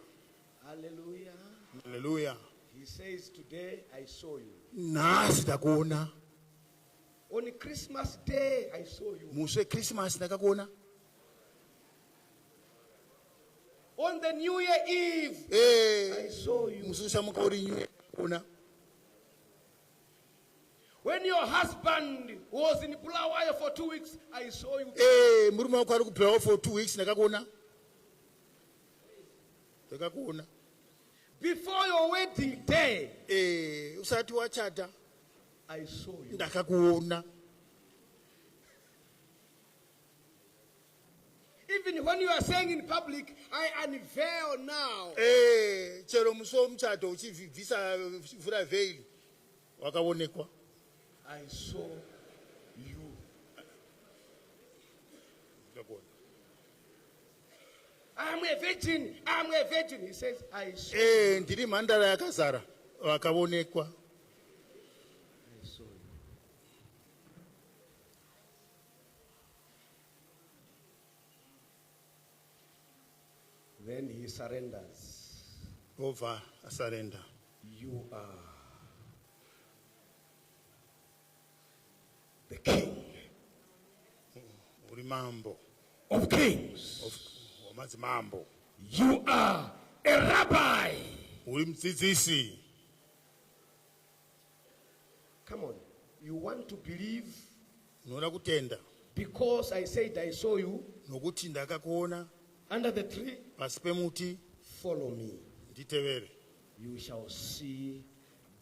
Hallelujah. Hallelujah. He says, today I saw you. Nasi ndakuona. On Christmas Day, I saw you. Musi weChristmas ndakakuona. On the New Year Eve, I saw you. Musi ushamuka uri ndakakuona. When your husband was in Bulawayo for 2 weeks, I saw you. Murume wako ari kubulawayo for 2 weeks ndakakuona. Ndakakuona. Before your wedding day, Usati wachata I saw you. ndakakuona. Even when you are saying in public, I unveil now. Chero musi womuchato uchivhisa vhura veili wakaonekwa. I saw you. Ndakakuona. I'm a virgin. I'm a virgin. He says, I saw Ndiri mhandara yakazara wakaonekwa. I saw you. Then he surrenders. Over surrender. You are the king Uri mambo. of kings. Wamadzimambo. You are a rabbi. Uri mudzidzisi. Come on. You want to believe Unoda kutenda because I said I saw you nokuti ndakakuona under the tree? pasi pemuti. Follow me. Nditevere. You shall see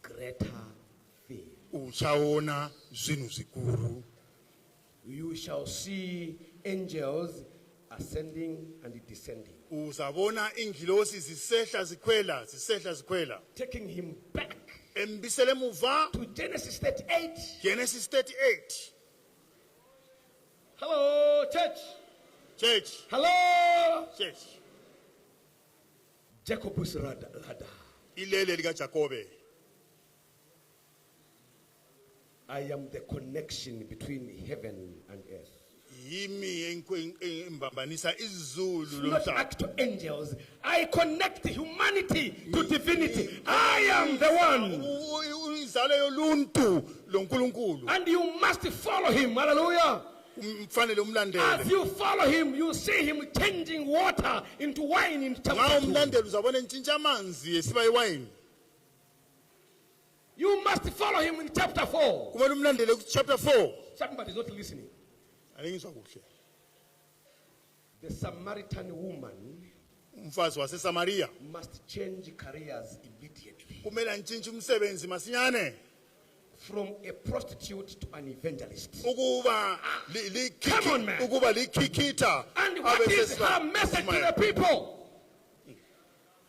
greater things. Uchaona zvinhu zvikuru. You shall see angels ascending and descending, Uzabona ingilosi zisehla zikwela. taking him back Embisele muva to Genesis 38. Genesis 38. Hello, church. Church. Hello. Church. Jacob's ladder. Ilele lika Jacobe. I am the connection between heaven and earth. Yimi embambanisa izulu It's not lomhlaba. act to angels. I connect humanity to divinity. I am the one. Izalo yoluntu loNkulunkulu. And you must follow him. Hallelujah. Mfanele umlandele. As you follow him, you see him changing water into wine in Nga chapter 2. umlandele uzabona entshintsha amanzi esiba iwine. You must follow him in chapter 4. Kumele umlandele ku chapter 4. Somebody's not listening. Ayingizwa kuhle. The Samaritan woman Umfazi waseSamaria must change careers immediately. kumele antshintshe umsebenzi masinyane. From a prostitute to an evangelist. Ukuba Come on, man. ukuba likhikitha. And what is her message to the people?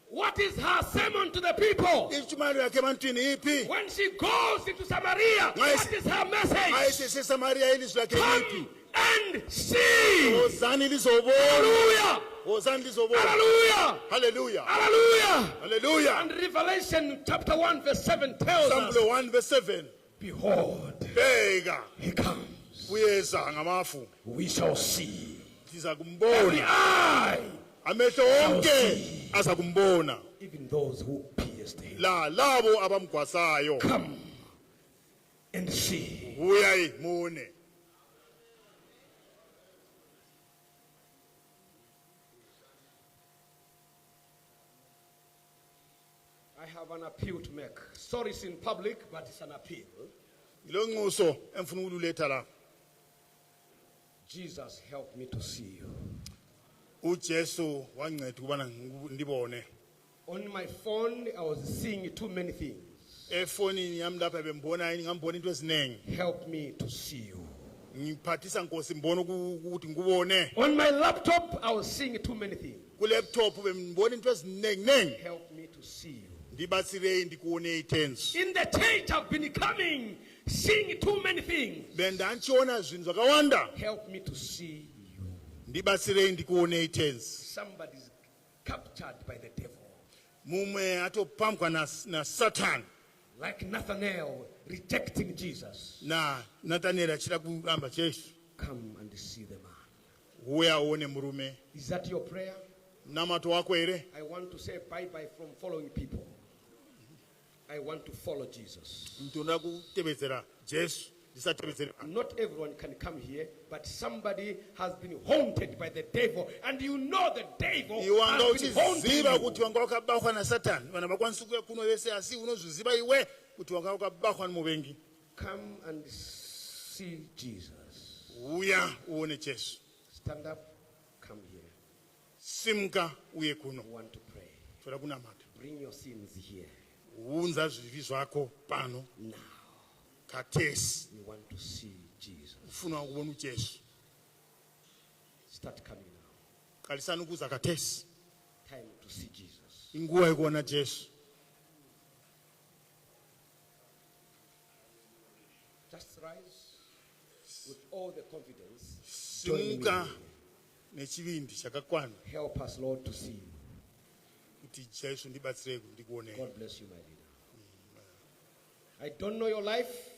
What is her sermon to the people? Ichumayo yakhe ebantwini iphi? When she goes into Samaria, what is her message? AyiseSamaria ilizwi lakhe iphi? Come and see. Wozani lizobona. Hallelujah. Wozani lizobona. Hallelujah. Hallelujah. Hallelujah. Hallelujah. And Revelation chapter 1 verse 7 tells us, Psalm 1 verse 7. behold, Bheka he comes. uyeza ngamafu. We shall see. Siza Every kumbona. eye, Amehlo wonke aza kumbona. even those who pierced him. Labo abamgwasayo. Come and see. Uyayi mune. I have an appeal to make. Sorry it's in public, but it's an appeal. Lo nxuso emfuna ukuletha la. Jesus, help me to see you. uJesu wanceda ukubana ndibone. On my phone, I was seeing too many things. Efonini yami lapha bembona ngambona into eziningi. Help me to see you. Ngiphathisa Nkosi ngibona ukuthi ngikubone. On my laptop, I was seeing too many things. Ku laptop bembona into eziningi. Help me to see you. Ndibatsire ndikuone itenzi. In the church, I've been coming, seeing too many things. Bendanchiona zvinhu zvakawanda. Help me to see you. Ndibatsire ndikuone itenzi. Somebody's captured by the devil. Mumwe atopambwa na Satan. Like Nathanael rejecting Jesus. Na Nathanael achida kuramba Jesu. Come and see the man. Uya uone murume. Is that your prayer? Namato wako ere. I want to say bye-bye from following people. I want to follow Jesus. Ndinoda kutevedzera Jesu. Not everyone can come here, but somebody has been haunted by the devil, and you know the devil has been haunted. Ziva kuti wanga wakabakhwa na Satan. Vana vakwanisa kuya kuno vese asi unozviziva iwe kuti wanga wakabakhwa muvengi. Come and see Jesus. Uya uone Jesu. Stand up, come here. Simka uye kuno. I want to pray. Toda kunamata. Bring your sins here. Unza zvivi zvako pano. Now. Katesi. We want to see Jesus. Ufuna kubona uJesu. Start coming now. Kalisana ukuza katesi. Time to see Jesus. Inguwa yekuona Jesu. Just rise with all the confidence. Simuka nechivindi chakakwana. Help us, Lord, to see you. Kuti Jesu ndibatsire ndikuone. God bless you, my leader. I don't know your life.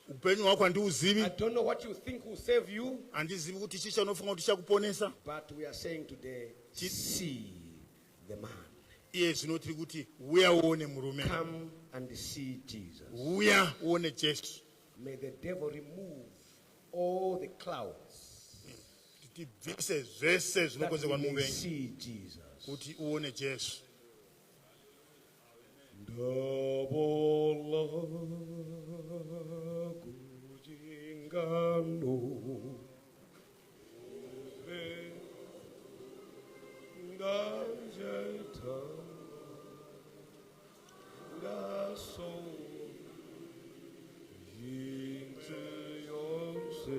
Upenyu wako andiuzivi. I don't know what you think will save you. Andizivi kuti chicha unofunga kuti chakuponesa. But we are saying today, see the man. Iye zvinotiri kuti uya uone murume. Come and see Jesus. Uya uone Jesu. May the devil remove all the clouds. Tibvise zvese zvinokonzerwa That we may muvengi. see Jesus. Kuti uone Jesu. Ndabola kujingano ngajeta ngaso yinze yonse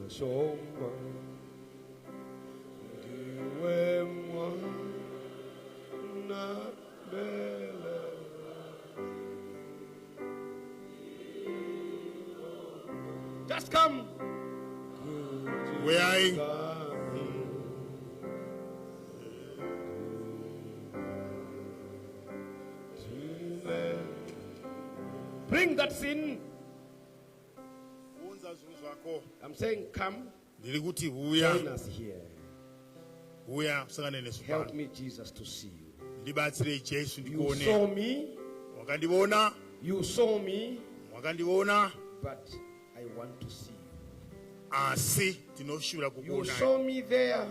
Shoma Just come. Where are you? Bring that sin. I'm saying come. Join us here. Help me, Jesus, to see you. You saw me. You saw me. But I want to see you. You saw me there.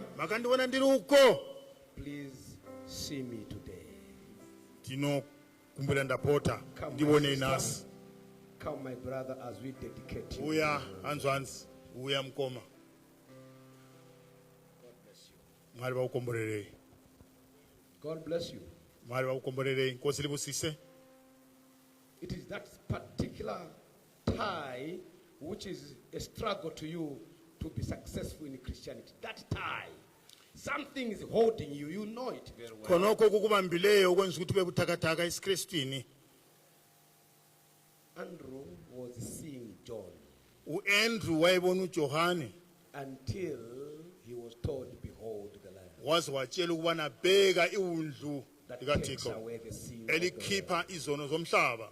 Please see me today. Come, my brother, as we dedicate you. God bless you. It is that particular tie which is a struggle to you to be successful in Christianity. That tie. Something is holding you. You know it very well. Andrew was seeing John until he was told, behold the Lamb that takes away the sin of the world.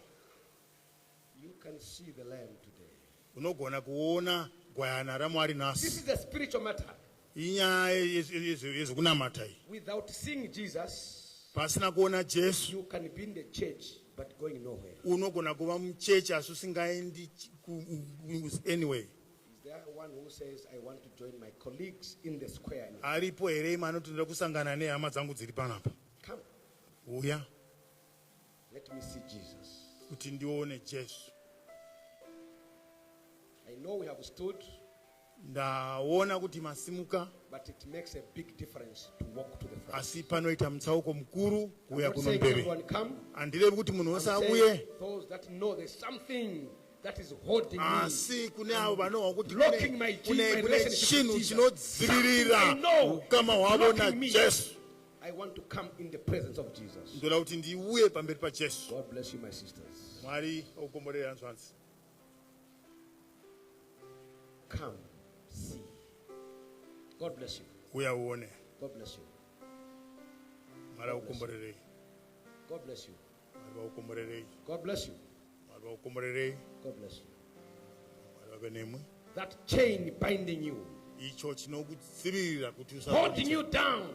You can see the Lamb today. This is a spiritual matter. Without seeing Jesus, you can be in the church but going nowhere. Anyway. Is there one who says, I want to join my colleagues in the square? Come. Let me see Jesus. I know we have stood, but it makes a big difference to walk to the front. I'm not saying everyone come. I'm saying those that know there's something that is holding me, blocking my relationship with Jesus. I know blocking me. I want to come in the presence of Jesus. God bless you, my sisters. Come, see. God bless you. God bless you. God bless you. God bless you. God bless you. God bless you. That chain binding you, holding you down.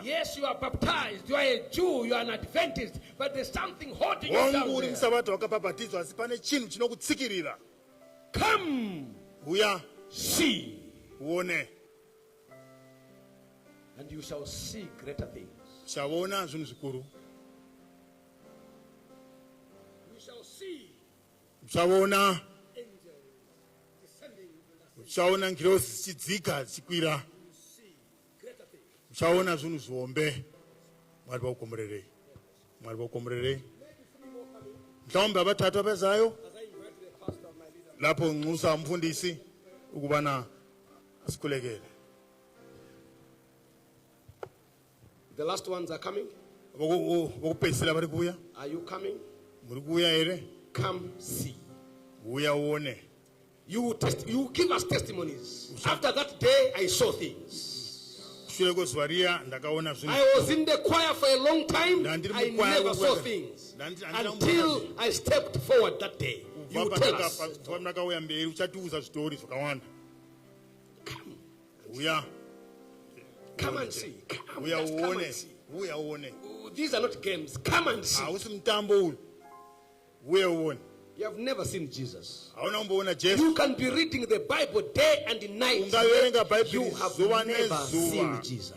Yes, you are baptized, you are a Jew, you are an Adventist, but there's something holding you down. Come, see, and you shall see greater things. You shall see angels descending. You see greater things. Lapho nxusa umfundisi ukubana asikhulekele. The last ones are coming. Are you coming? Come see. You give us testimonies. After that day, I saw things. I was in the choir for a long time. I never saw things until I stepped forward that day. You tell us. Come and see. Come and see. These are not games. Come and see. You have never seen Jesus. You can be reading the Bible day and night. You have never seen Jesus.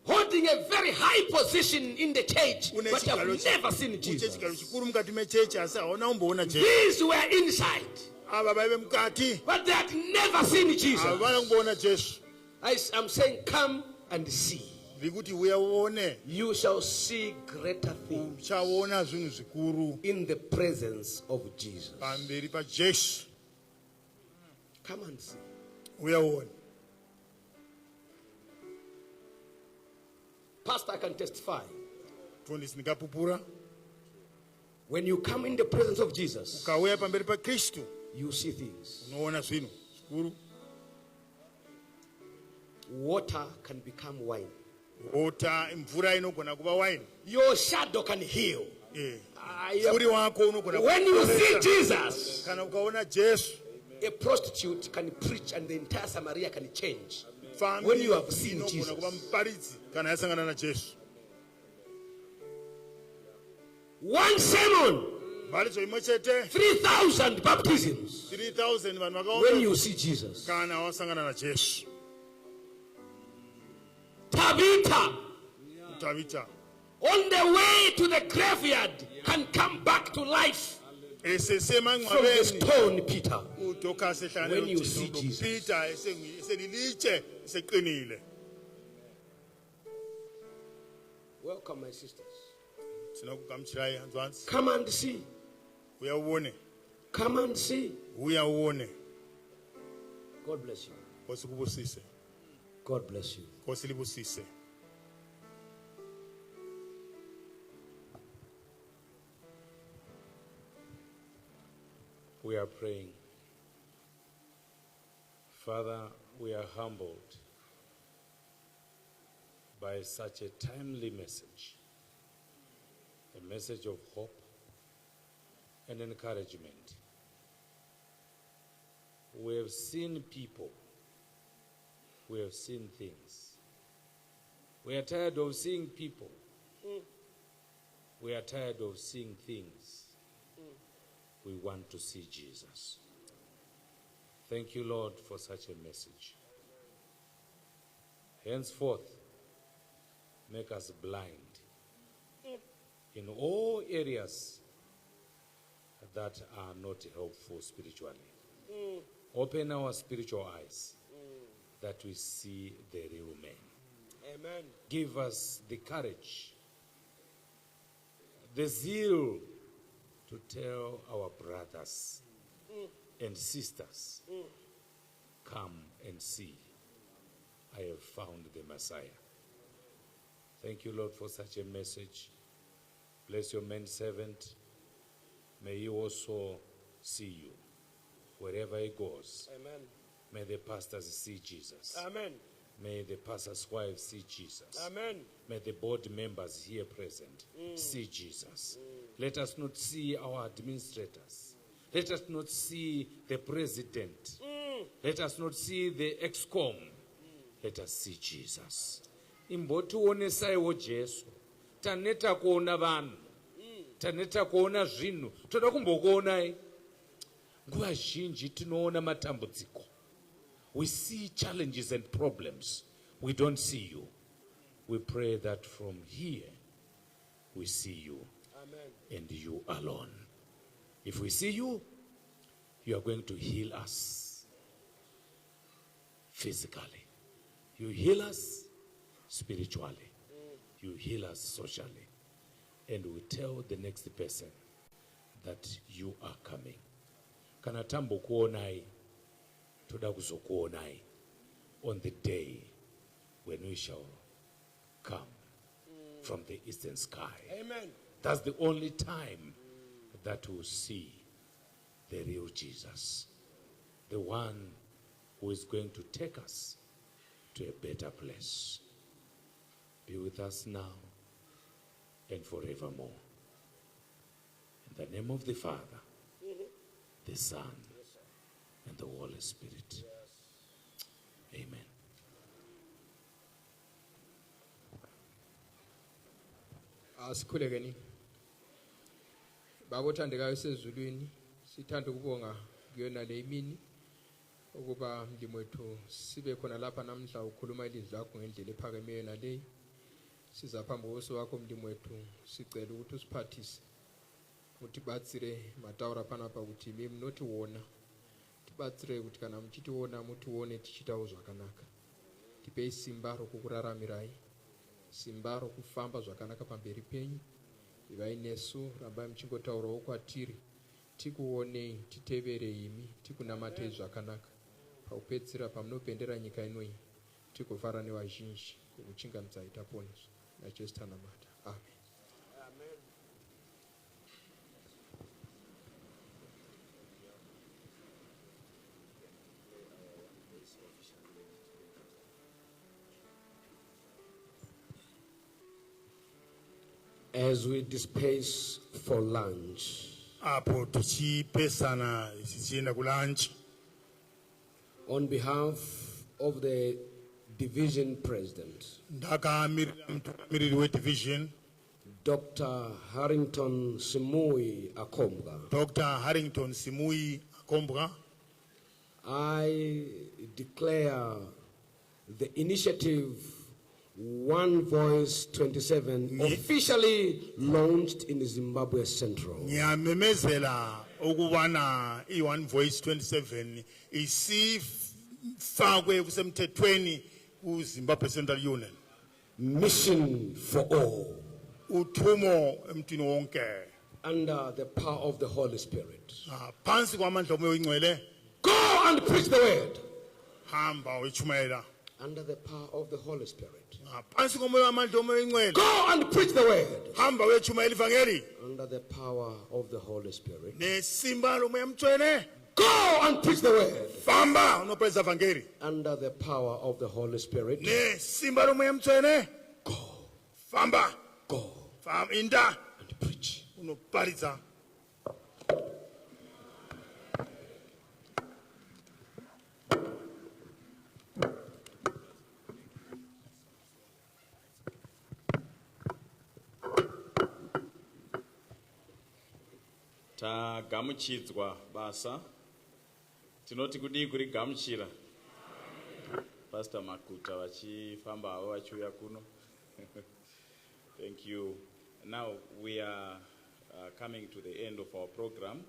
Holding a very high position in the church, but you have never seen Jesus. These were inside, but they had never seen Jesus. I'm saying, come and see. You shall see greater things in the presence of Jesus. Come and see. Pastor, I can testify. When you come in the presence of Jesus, ukauya pamberi pa Kristu you see things. unoona zvinhu zvikuru. Water can become wine. Mvura inogona kuva wine. Your shadow can heal. Uri wako unogona. When you see Jesus, kana ukaona Jesu, a prostitute can preach and the entire Samaria can change. When you have seen Jesus. Kana yasangana na Jesu. One sermon, 3,000 baptisms. 3,000 when you see Jesus. Kana wasangana na Jesu. Tabitha, on the way to the graveyard, can come back to life from the stone, Peter. When you see Jesus. Welcome, my sisters. Come and see. Come and see. God bless you. God bless you. We are praying. Father, we are humbled by such a timely message, a message of hope and encouragement. We have seen people. We have seen things. We are tired of seeing people. We are tired of seeing things. We want to see Jesus. Thank you, Lord, for such a message. Henceforth, make us blind in all areas that are not helpful spiritually. Open our spiritual eyes that we see the real man. Amen. Give us the courage, the zeal to tell our brothers and sisters, come and see, I have found the Messiah. Thank you, Lord, for such a message. Bless your man servant. May he also see you wherever he goes. Amen. May the pastors see Jesus. Amen. May the pastor's wife see Jesus. Amen. May the board members here present see Jesus. Let us not see our administrators. Let us not see the president. Let us not see the ex-com. Let us see Jesus. Imbotionesaiwo Jesu. Taneta kuona vanhu. Taneta kuona zvinhu. Toda kumbokuonai. Nguva zhinji tinoona matambudziko. We see challenges and problems. We don't see you. We pray that from here we see you. Amen. And you alone. If we see you, you are going to heal us physically. You heal us spiritually. You heal us socially. And we tell the next person that you are coming. Kana tambo kuonai, toda kuzokuonai on the day when we shall come from the eastern sky. Amen. That's the only time that we'll see the real Jesus, the one who is going to take us to a better place. Be with us now and forevermore. In the name of the Father, the Son, and the Holy Spirit. Amen. Asikhulekeni babothandekayo sezulwini sithanda ukubonga kuyona le imini ukuba mlimi wethu sibe khona lapha namhla ukhuluma ilizwi lakho ngendlela ephakemeyo naleyi siza phambi koso wakho mlimi wethu sicela ukuthi usiphathise uthi batsire mataura panapa kuti mimi noti wona tibatsire kuti kana muchiti wona muti wone tichitawo zvakanaka tipei simba rokukuraramirai simba rokufamba zvakanaka pamberi penyu ivai nesu rambai muchingotaurawo kwatiri tikuonei titeverei imi tikunamatei zvakanaka paupedzisira pamunopendera nyika inoyi tikufara nevazhinji kukuchingamidza itaponeswa najesu tanamata amen. As we disperse for lunch, apho tichipesana tichienda kulunch, on behalf of the division president, ndakamirira mutungamiriri wedivision Dr. Harrington Simui Akombga, Dr. Harrington Simui Akombga, I declare the initiative One Voice 27 officially launched in Zimbabwe Central. ngiyamemezela ukubana i-One Voice 27 isifakwe kusemthethweni ku-Zimbabwe Central Union. Mission for all, Uthumo emntwini wonke. under the power of the Holy Spirit. Phansi kwamandla omoya oyingcwele, Go and preach the word. hamba uyichumayela. Under the power of the Holy Spirit. Phansi komoya wamandla omoya oyingcwele, Go and preach the word. hamba uyichumayela ivangeli. Under the power of the Holy Spirit. Nesimba lomoya emthwele, Go and preach the word. famba unopreza vangeli. Under the power of the Holy Spirit. Nesimba lomoya emthwele, Go, famba, go inda and preach. unoparidza. Tagamuchidzwa basa tinoti kudii kurigamuchira. Pastor Makuta vachifamba havo vachiuya kuno. Thank you. Now we are coming to the end of our program.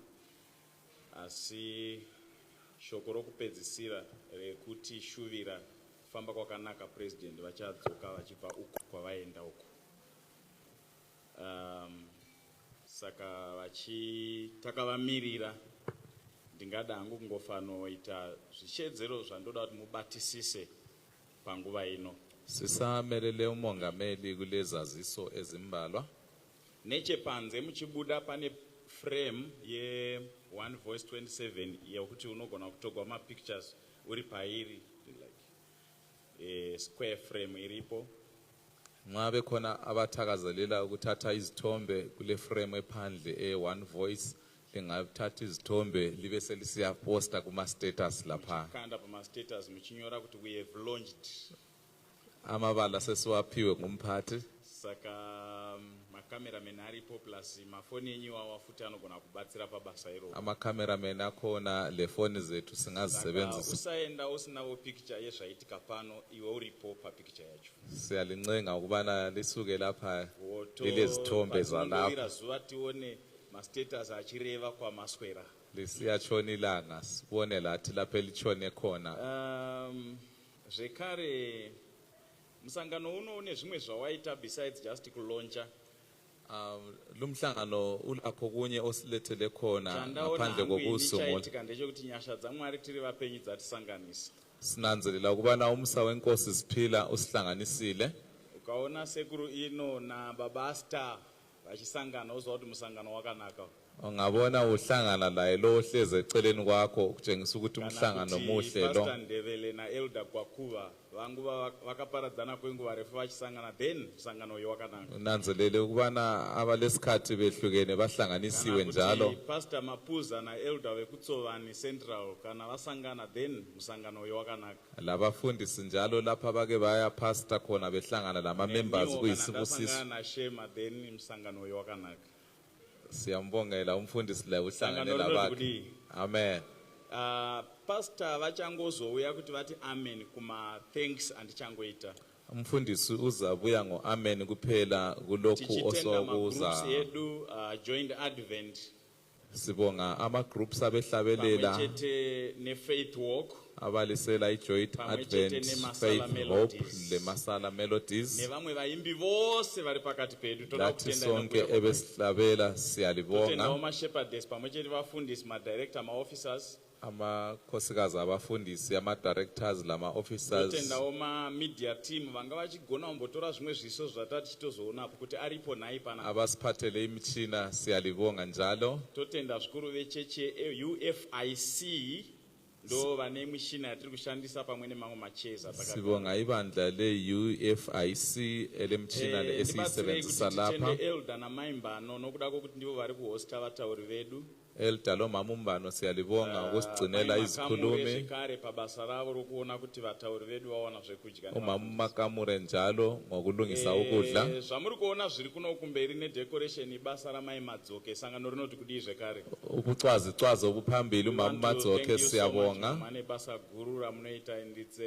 Asi shoko rokupedzisira rekuti shuvira kufamba kwakanaka president vachadzoka vachibva uko kwavaenda uko. Saka takavamirira ndingada hangu kungofanoita zvishedzero zvandoda kuti mubatisise panguva ino. Sisamelele umongameli kulezaziso ezimbalwa. Nechepanze muchibuda pane frame ye One Voice 27 yekuti unogona kutogwa mapictures uri pairi, like square frame iripo. Ngabe khona abathakazelela ukuthatha izithombe kule frame ephandle One Voice, lingathatha izithombe libe selisiya posta kuma status lapha. Kanda pama status muchinyora kuti we have launched. Amabala sesiwaphiwe ngumphathi. Saka cameraman aripo plus mafoni enyu wafuthi anogona kubatsira pabasa iro. Cameraman akhona, le phone zethu singazisebenzisa. Usaenda usinawo picture yezvaitika pano iwe uripo pa picture yacho. Siyalincenga ukubana lisuke lapha lezithombe zalapha. Zuva tione ma status achireva kwa maswera. Lisiyatshona ilanga sibone lathi lapha elitshone khona. Zvekare musangano uno une zvimwe zvawaita besides just kulauncha. Lumhlangano ulapho kunye osilethele khona ngaphandle kokusungula. Chaitika ndechekuti nyasha dzaMwari tiri vapenyu dzatisanganisa. Sinanzelela ukubana umsa wenkosi siphila usihlanganisile. Ukaona sekuru ino na baba Star vachisangana uzwa kuti musangano wakanaka. Ungabona uhlangana laye lo ohleze eceleni kwakho kutshengisa ukuthi umhlangano muhle lo. Pastor Ndebele na Elder Kwakuva vanguva vakaparadzana kwenguva refu vachisangana then musangano uyu wakanaka. Unanzelele ukubana abalesikhathi behlukene bahlanganisiwe njalo. Pastor Mapuza na Elder vekutsovani Central kana vasangana then musangano uyu wakanaka. Labafundisi njalo lapha bake baya pastor khona behlangana lama members kuyisibusiso. Na Shema then musangano uyu wakanaka. Siyambongela umfundisi la uhlanganela bakhe. Amen. Pastor vachangozouya kuti vati amen kuma thanks andichangoita. Umfundisi uzabuya ngo amen kuphela kulokhu osokuza. Groups edu joined Advent. Sibonga ama groups abehlabelela. Pamwe ne faith walk. Abalisela iJoint Advent Faith Hope le Masala Melodies. Nevamwe vaimbi vose vari pakati pedu toda kutenda sonke ebesihlabela siyalibonga. Totenda ma shepherdess pamwe chete vafundisi ma director ma officers. Amakhosikazi abafundisi ama directors lama officers. Totenda ma media team vanga vachigona umbotora zvimwe zviso zvatati chitozoonapo kuti aripo nai pana. Abasiphathele imichina siyalibonga njalo. Totenda zvikuru vecheche UFIC ndo vane mishina yatiri kushandisa pamwe nemamwe macheza sibonga ibandla le-UFIC elemtshina esiyisebenzisa lapha elder namaimbano nokuda kokuti ndivo vari kuhosta vatauri vedu elder lomamumbano siyalibonga ngokusigcinela izikhulumi zvekare pabasa ravo rokuona kuti vatauri vedu vaona zvekudya umamumakamure njalo ngokulungisa ukudla zvamuri kuona zviri kuno kumberi nedecoration ibasa ramai madzoke sangano rinoti kudii zvekare ubucwazicwazi obuphambili umamumadzoke siyabonga mane basa guru ramunoita and it's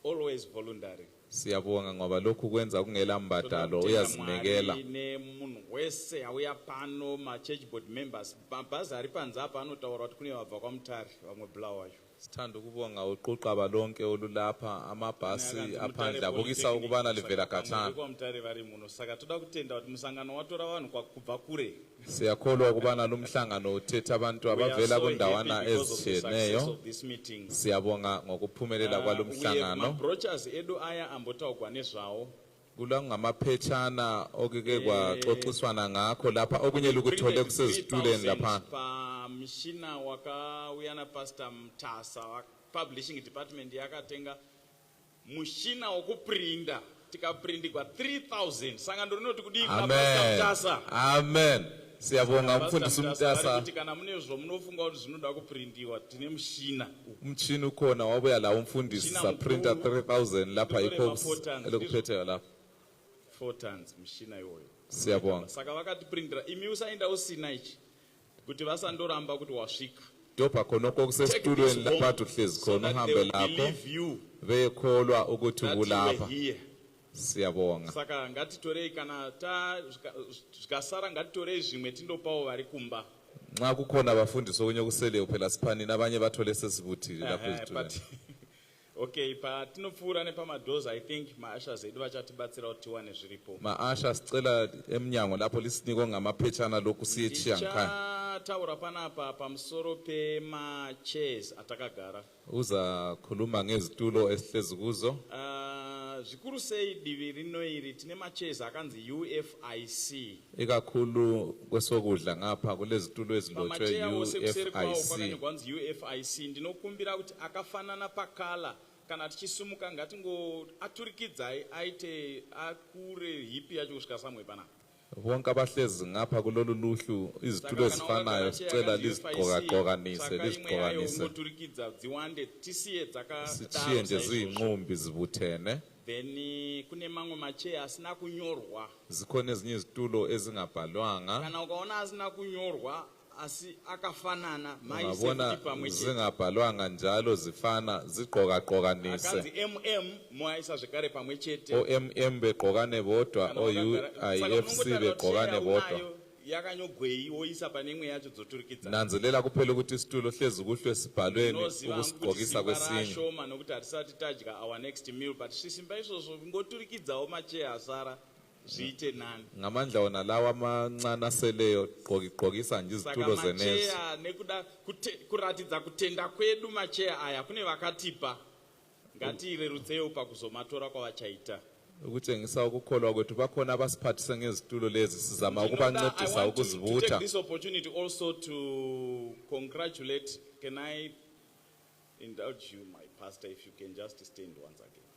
always voluntary siyabonga ngoba lokhu kwenza kungela mbadalo uyazinikela nemunhu wese auya pano ma-church board members mabhazi ari panze apa anotaura kuti kune vabva kwamutare vamwe bulawayo sithanda ukubonga uquqa balonke olulapha amabhasi aphandle abukisa ukubana livela khatshana kwamutare vari muno saka toda kutenda kuti musangano watora vanhu kubva kure siyakholwa ukubana lo mhlangano uthetha abantu abavela kundawana ezitshiyeneyo siyabonga ngokuphumelela kwalo mhlangano mabrochures edu aya ambotaugwa nezvawo kula ngamaphetshana okeke kwaxoxiswana ngakho lapha okunye lukuthole kusezituleni lapha pamshina wakauya napastor Mtasa publishing department yakatenga mushina wokuprinda tikaprindigwa 3000 sangano rinoti kudii napastor Mtasa amen siyabonga umfundisi Mtasa kuti kana mune zvomunofunga kuti zvinoda kuprindiwa tine mushina umtshini ukhona wabuya lawo umfundisi saprinta 3000 lapha ikho lokuphetheyo lapha 4 tons mishina iyoyo siyabonga saka vakatiprindira imi usaenda usina ichi kuti vasandoramba kuti wasvika dopa khonoko kusesitulweni lapha uhlezi khona uhambe lapho vekholwa ukuthi ukulapha siyabonga saka ngatitorei kana zvikasara ngatitorei zvimwe tindopawo vari kumba nxa kukhona abafundisi okunye kuseleyo phela siphanini abanye bathole sesibuthile lapho ezitulweni okay patinopfuura nepamadoza I think maashas edu vachatibatsira kuti tiwane zviripo maasha sicela emnyango lapho lisiniko ngamaphetshana lokhu siyechiya ngikhaya taura panapa pamusoro pema-chairs atakagara uza khuluma ngezitulo esihlezi kuzo zvikuru sei divi rino iri tine ma-chairs akanzi UFIC ikakhulu kwesokudla ngapha kulezitulo ezilotshwe UFIC ndinokumbira kuti akafanana pakala kana tichisumuka ngatingo aturikidzai aite akure hipi yacho kusvika samwe panapa bonke abahlezi ngapha kulolu luhlu izitulo ezifanayo sicela lizigqokanise ngoturikidza dziwande tisiye sitshiye nje ziyinqumbi zibuthene then kune mamwe macheya asina kunyorwa zikhona ezinye izitulo ezingabhalwanga kana ukaona asina kunyorwa asi akafanana maisepamwe pamwe zingabhalwanga njalo zifana zigqokanise akanzi moaisa zvekare pamwe chete OMM begqokane bodwa OUIFC begqokane bodwa yakanyogwei woisa pane imwe yacho dzoturikidza nanzelela kuphela ukuthi isitulo hlezi kuhlwe sibhalweni ukusigqokisa kwesinye shoma nokuti hatisati tadya our next meal but svisimba izvozvo ngoturikidzawo macheya asara zviite nani ngamandla wona lawa amancane aseleyo gqokisa nje izitulo zenezi nekuda kuratidza kutenda kwedu macheya aya kune vakatipa ngatirerutseyo pakuzomatora kwavachaita ukutshengisa ukukholwa kwethu bakhona abasiphathise ngezitulo lezi sizama ukubancedisa ukuzibutha take this opportunity also to congratulate can I indulge you my pastor if you can just stand once again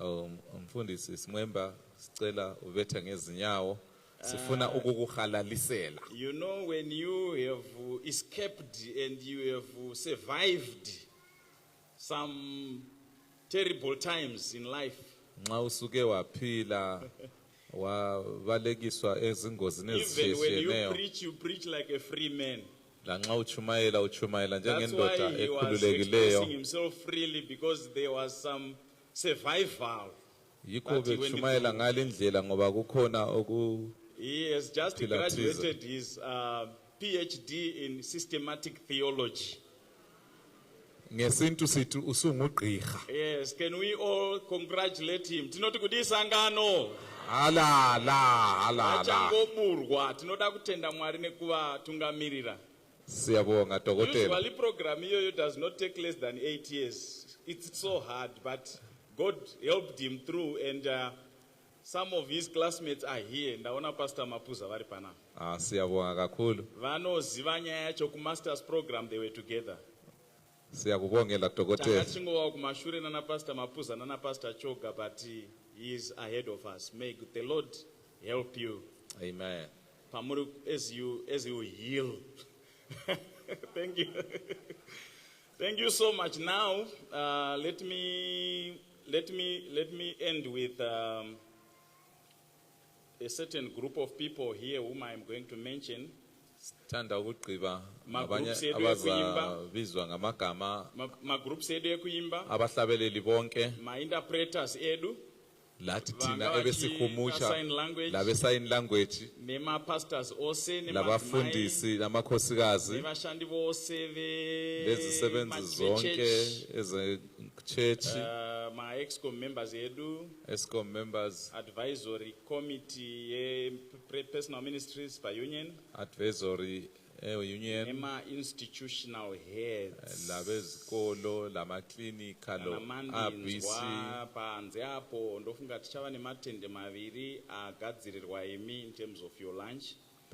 umfundisi simwemba sicela ubethe ngezinyawo sifuna ukukuhalalisela you know when you have escaped and you have survived some terrible times in life nxa usuke waphila wabalekiswa ezingozini ezishiyeneyo even when you preach like a free man lanxa uchumayela njengendoda ekhululekileyo himself freely because there was some survival yikho bechumayela ngalendlela ngoba kukhona he has just graduated his PhD in systematic theology ngesintu sithi usungugqirha yes can we all congratulate him tinoti kudi sangano ala achangoburwa tinoda kutenda Mwari nekuva tungamirira siyabonga dokotela usually program iyoyo does not take less than 8 years it's so hard but God helped him through and some of his classmates are here ndaona pastor Mapuza vari pana siyabonga kakhulu vanoziva nyaya yacho ku masters program they were together Siyakubongela dokotela. Takachingova kumashure nana Pastor Mapuza nana Pastor Choga, but he is ahead of us. May the Lord help you. Amen. Pamuru, as you heal. Thank you. Thank you so much. Now, let me end with a certain group of people here whom I am going to mention. Thanda ukugqiba Magroup abanye sethu ekuyimba. abazabizwa ngamagama Magroups edu ekuyimba, abahlabeleli bonke ma-interpreters edu, lathi thina Vanga ebesihumusha sign language. labe sign language nema-pastors ose, labafundisi namakhosikazi nebashandi bose lezisebenzi zonke ezechechi ma-excom members edu, escom members advisory committee personal ministries by union, advisory union nema-institutional heads, labezikolo lamaklinika lo abc namandinzwa panze apo ndofunga tichava nematende maviri agadzirirwa imi in terms of your lunch.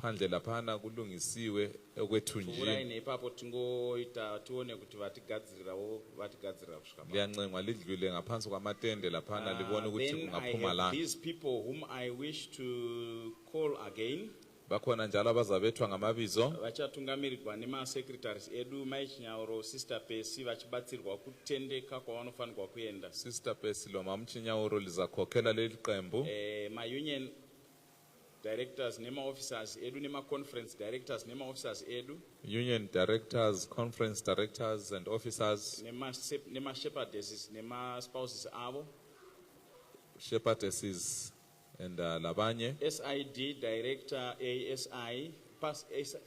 phandle laphana kulungisiwe Furai okwethunjini neipapo tingoita tione kuti vatigadzirirawo vatigadzirira kusvika papo. liyancengwa lidlule ngaphansi kwamatende laphana libone ukuthi Then I kungaphuma have lani these people whom I wish to call again. bakhona njalo abazabethwa ngamabizo Vachatungamirirwa nema-secretaries edu, maichinyauro, sister pesi, vachibatsirwa kutendeka kwavanofanirwa kuenda. sister pesilo mamchinyauro lizakhokhela leli qembu Ma-union directors nema-officers edu, nema-conference directors nema-officers edu, union directors conference directors and officers nema-shepherdesses nema-spouses avo, shepherdesses and labanye SID director ASI,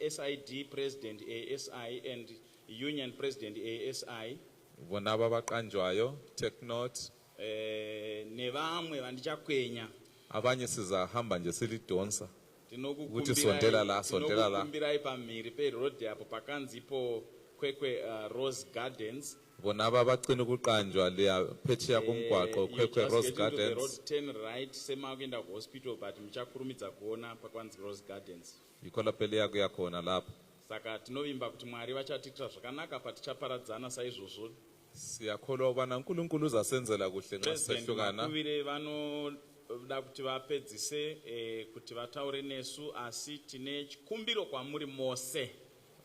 SID president ASI, and union president ASI, bona ababaqanjwayo take note nevamwe vandichakwenya. abanye sizahamba nje silidonsa Tinokukumbirai- sondela la, sondela la. tinokukumbirai pamhiri peroad apo pakanzipo kwekwe Rose Gardens. bona ababacina ukuqanjwa leya phetsheya komgwaqo You kwekwe just Rose get into the road, Gardens turn right, semakuenda kuhospital, but muchakurumidza kuona pakwanzi Rose Gardens. yikho lapho eliya kuya khona lapho Saka tinovimba kuti Mwari vachatiitira zvakanaka patichaparadzana saizvozvo. siyakholwa ubana uNkulunkulu uzasenzela kuhle nxa President sisehlukana Makuvire vanoda kuti vapedzise kuti vataure nesu, asi tine chikumbiro kwamuri mose.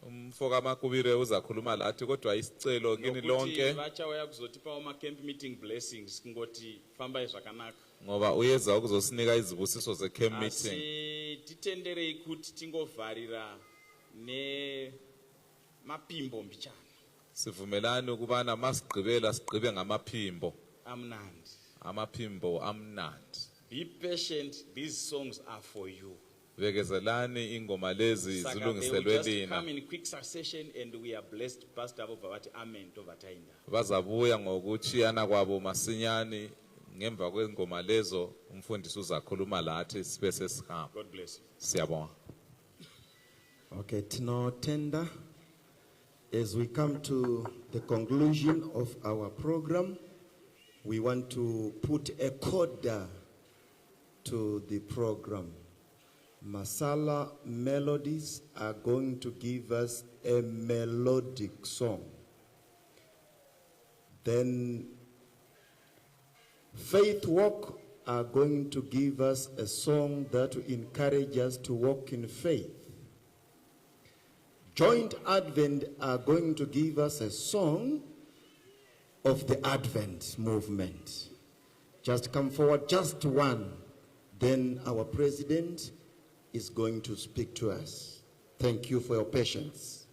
umfoka makubire uzakhuluma lathi kodwa isicelo kini Nokuti lonke vachauya kuzotipawo ma-camp meeting blessings, kungoti fambai zvakanaka. ngoba uyeza ukuzosinika izibusiso ze-camp meeting Asi titenderei kuti tingovharira nemapimbo mbichana sivumelani ukubana masigqibela sigqibe ngamaphimbo amnandi. amaphimbo amnandi Be patient, these songs are for you. bekezelani ingoma lezi Saka they zilungiselwe will just lina come in quick succession and we are blessed. Pastor Abo Bavati, amen. Tovatainda. bazabuya ngokuchiyana kwabo masinyani ngemva kwengoma lezo umfundisi uzakhuluma lathi sibe sesihamba God bless you. siyabonga Okay, Tino Tender, as we come to the conclusion of our program, we want to put a coda to the program. Masala Melodies are going to give us a melodic song. Then Faith Walk are going to give us a song that will encourage us to walk in faith. Joint Advent are going to give us a song of the Advent movement. Just come forward, just one. Then our president is going to speak to us. Thank you for your patience.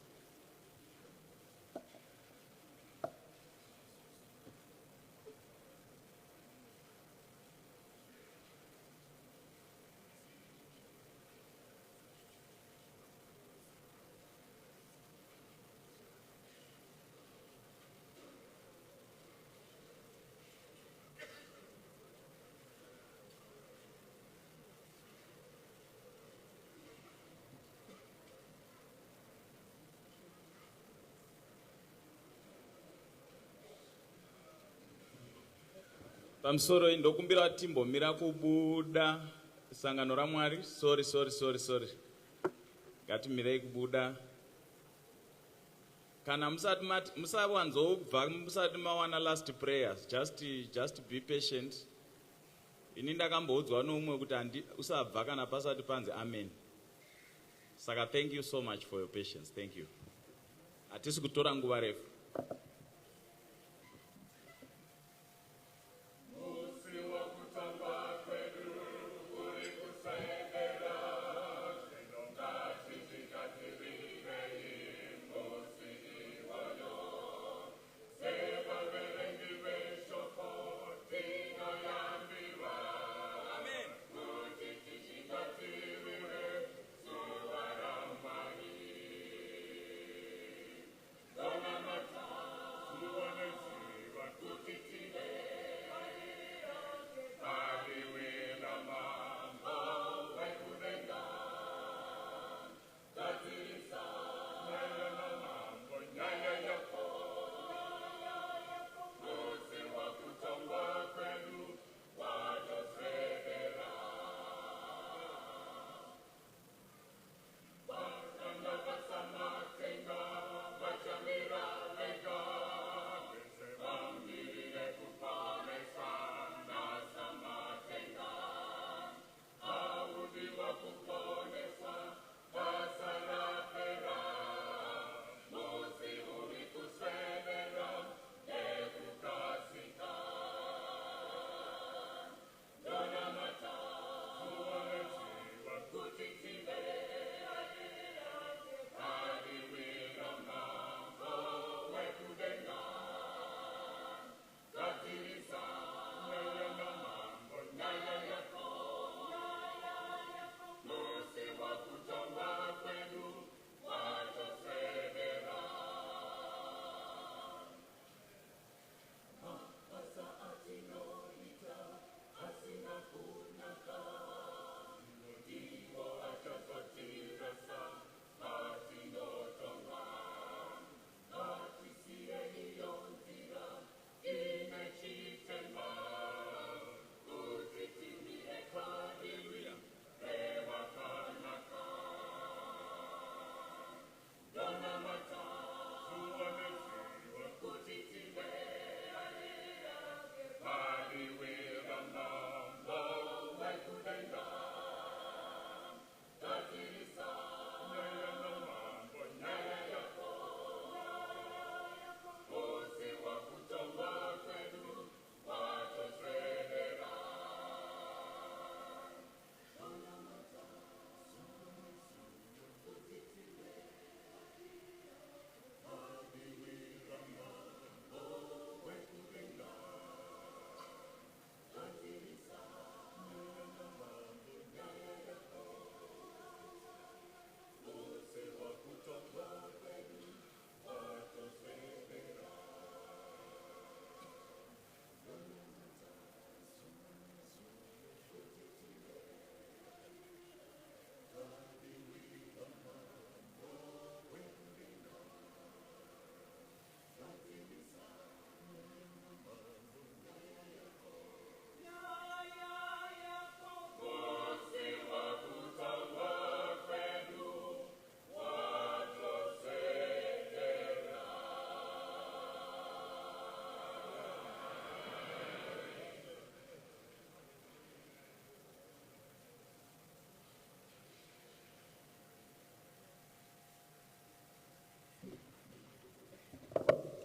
Pamusoro ndokumbira timbomira kubuda sangano raMwari. Sorry. Ngatimirei kubuda. kana musati mawana last prayers, just be patient. Ini ndakamboudzwa noumwe kuti usabva kana pasati panzi amen. Saka thank you so much for your patience. Thank you. Hatisi kutora nguva refu.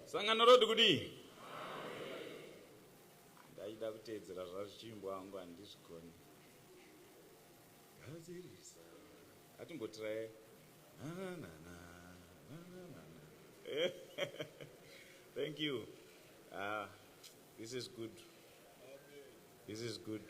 Sangano rodi kudi. Ndaida kutedzera zvazvichimbwa hangu handizvikoni. Gadzirisa. Atimbotirai. Thank you. This is good. This is good.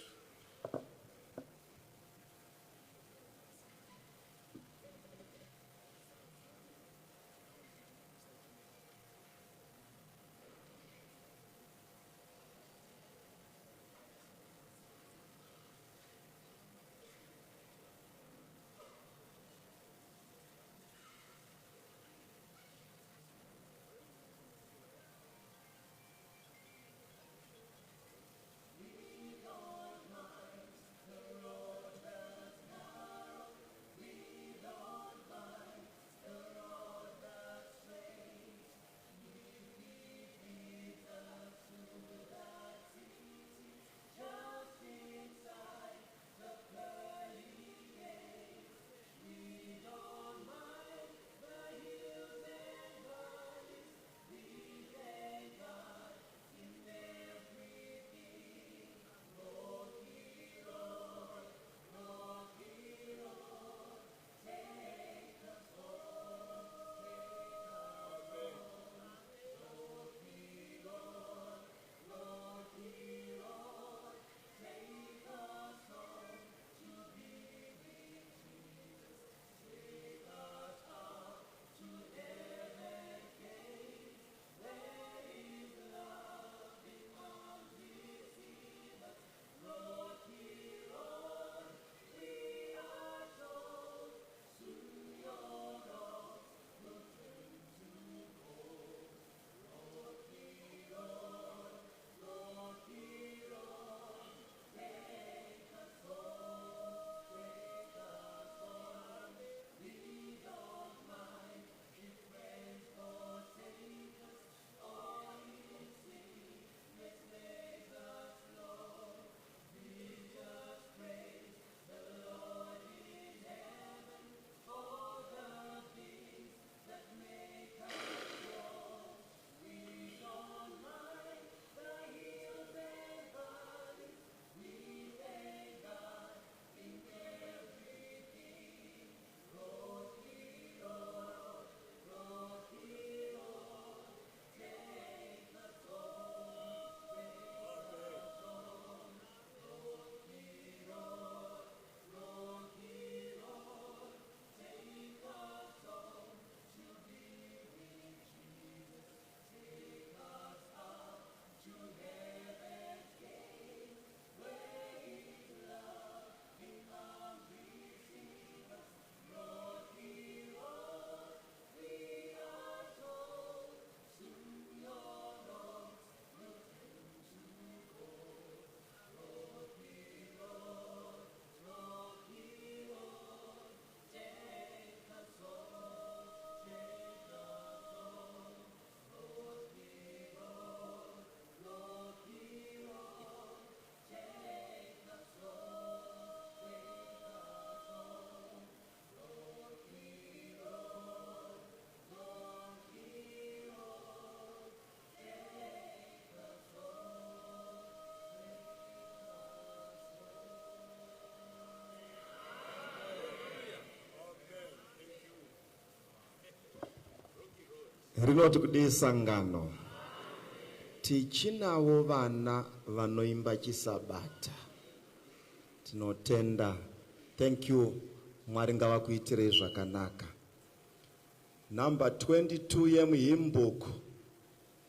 rinoti kudii sangano tichinawo vana vanoimba chisabata tinotenda. Thank you. Mwari ngavakuitirei zvakanaka. Number 22 yemuhymnbook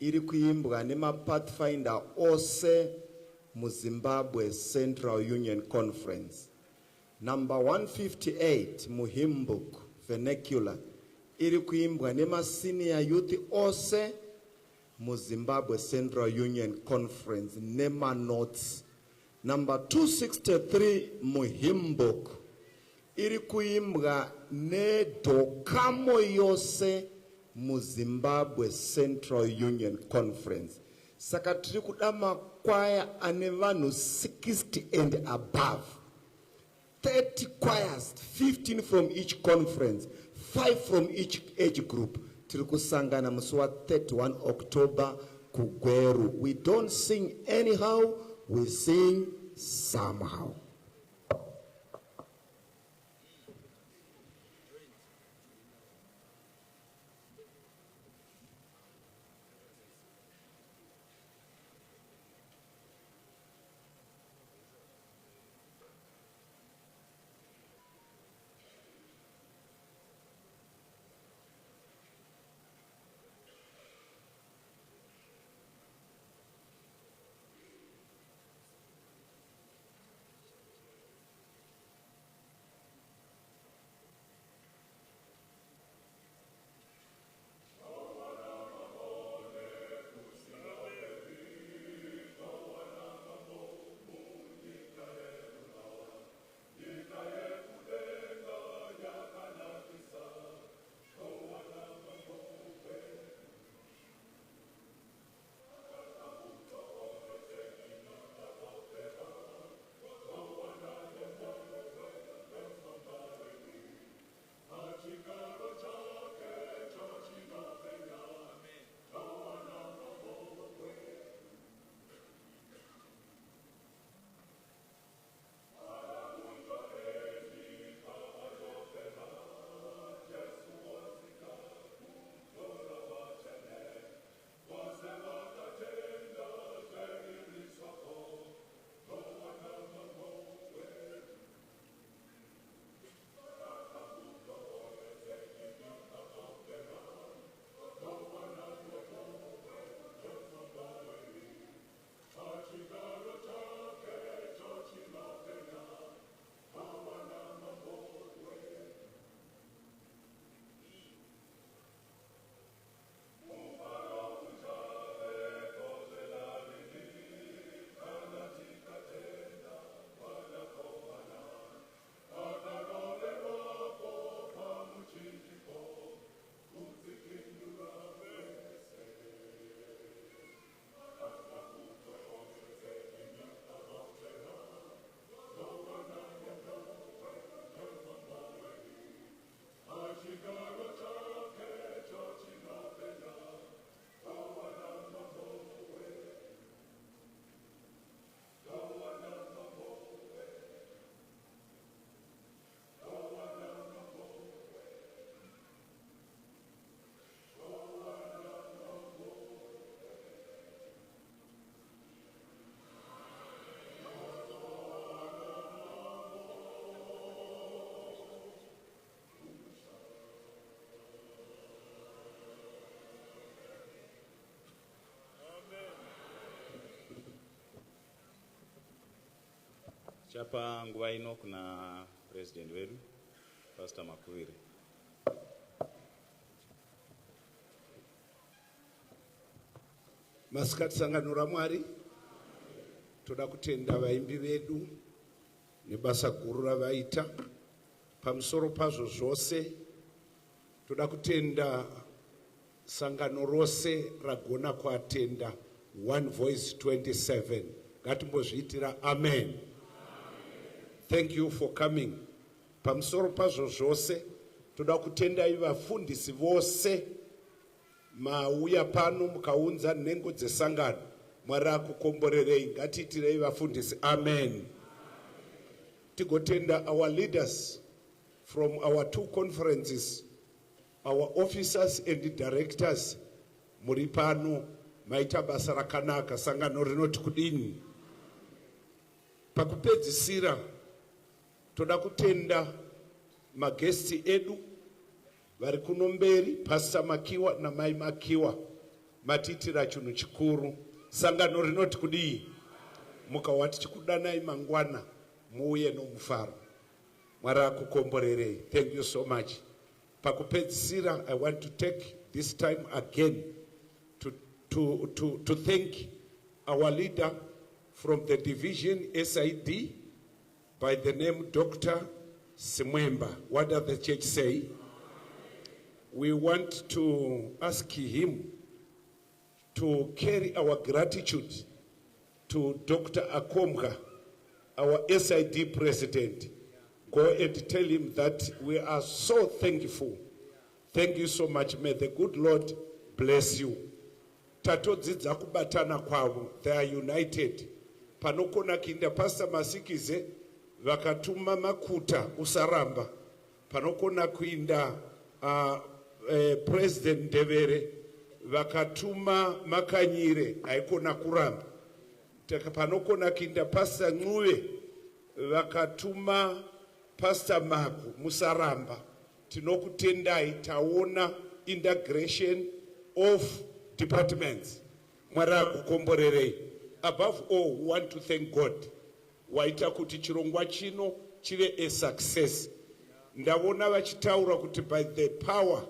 iri kuimbwa nemapathfinder ose muZimbabwe Central Union Conference. Number 158 muhymnbook vernacular iri kuimbwa nemasenior youth ose muZimbabwe Central Union Conference nemanotes. Number 263 muhymnbook iri kuimbwa nedhokamo yose muZimbabwe Central Union Conference. Saka tiri kuda makwaya ane vanhu 60 and above. 30 choirs, 15 from each conference, 5 from each age group. Tiri kusangana musi wa 31 October kuGweru. We don't sing anyhow, we sing somehow. Chapa nguva ino kuna president wedu Pastor Makuvire. Masikati sangano raMwari, toda kutenda vaimbi vedu nebasa guru ravaita pamusoro pazvo zvose. Toda kutenda sangano rose ragona kuatenda One Voice 27. Ngatimbozviitira amen. Thank you for coming. Pamusoro pazvo zvose toda kutendai vafundisi vose mauya pano mukaunza nhengo dzesangano. Mwari akukomborerei. Ngatiitirei vafundisi amen. Tigotenda our leaders from our two conferences, our officers and the directors muri pano maita basa rakanaka. Sangano rinoti kudini? Pakupedzisira toda kutenda magesti edu vari kuno mberi, Pastor Makiwa na Mai Makiwa, matitira chinhu chikuru. Sangano rinoti kudii? Mukawati chikudanai mangwana muuye nomufaro. Mwari akukomborerei. Thank you so much. Pakupedzisira, I want to take this time again to thank our leader from the division SID by the name Dr. Simwemba. What does the church say? We want to ask him to carry our gratitude to Dr. Akomga, our SID president. Go and tell him that we are so thankful. Thank you so much. May the good Lord bless you. Tatodzidza kubatana kwavo. They are united. Panokona kinda Pastor Masikize vakatuma makuta usaramba. Panokona kuinda President Devere vakatuma makanyire aikona kuramba. Panokona kinda Pastor Nguwe vakatuma Pastor Maku musaramba. Tinokutendai taona integration of departments. Mwara kukomborerei. Above all, we want to thank God. Waita kuti chirongwa chino chive a success. Ndavona vachitaura kuti by the power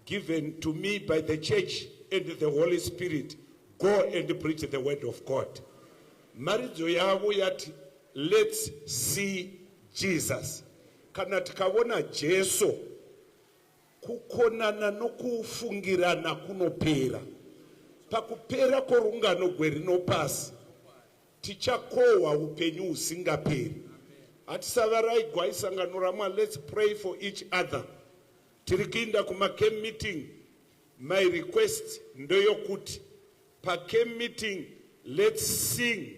given to me by the church and the Holy Spirit, go and preach the word of God. Maridzo yavo yati, let's see Jesus. Kana tikavona Jesu, kukonana nokufungirana kunopera. Pakupera korungano gwerino tichakowa upenyu usingaperi. Atisavarai gwaisangano ramwa, let's pray for each other. Tirikinda kuma camp meeting, my request ndoyokuti pa camp meeting, let's sing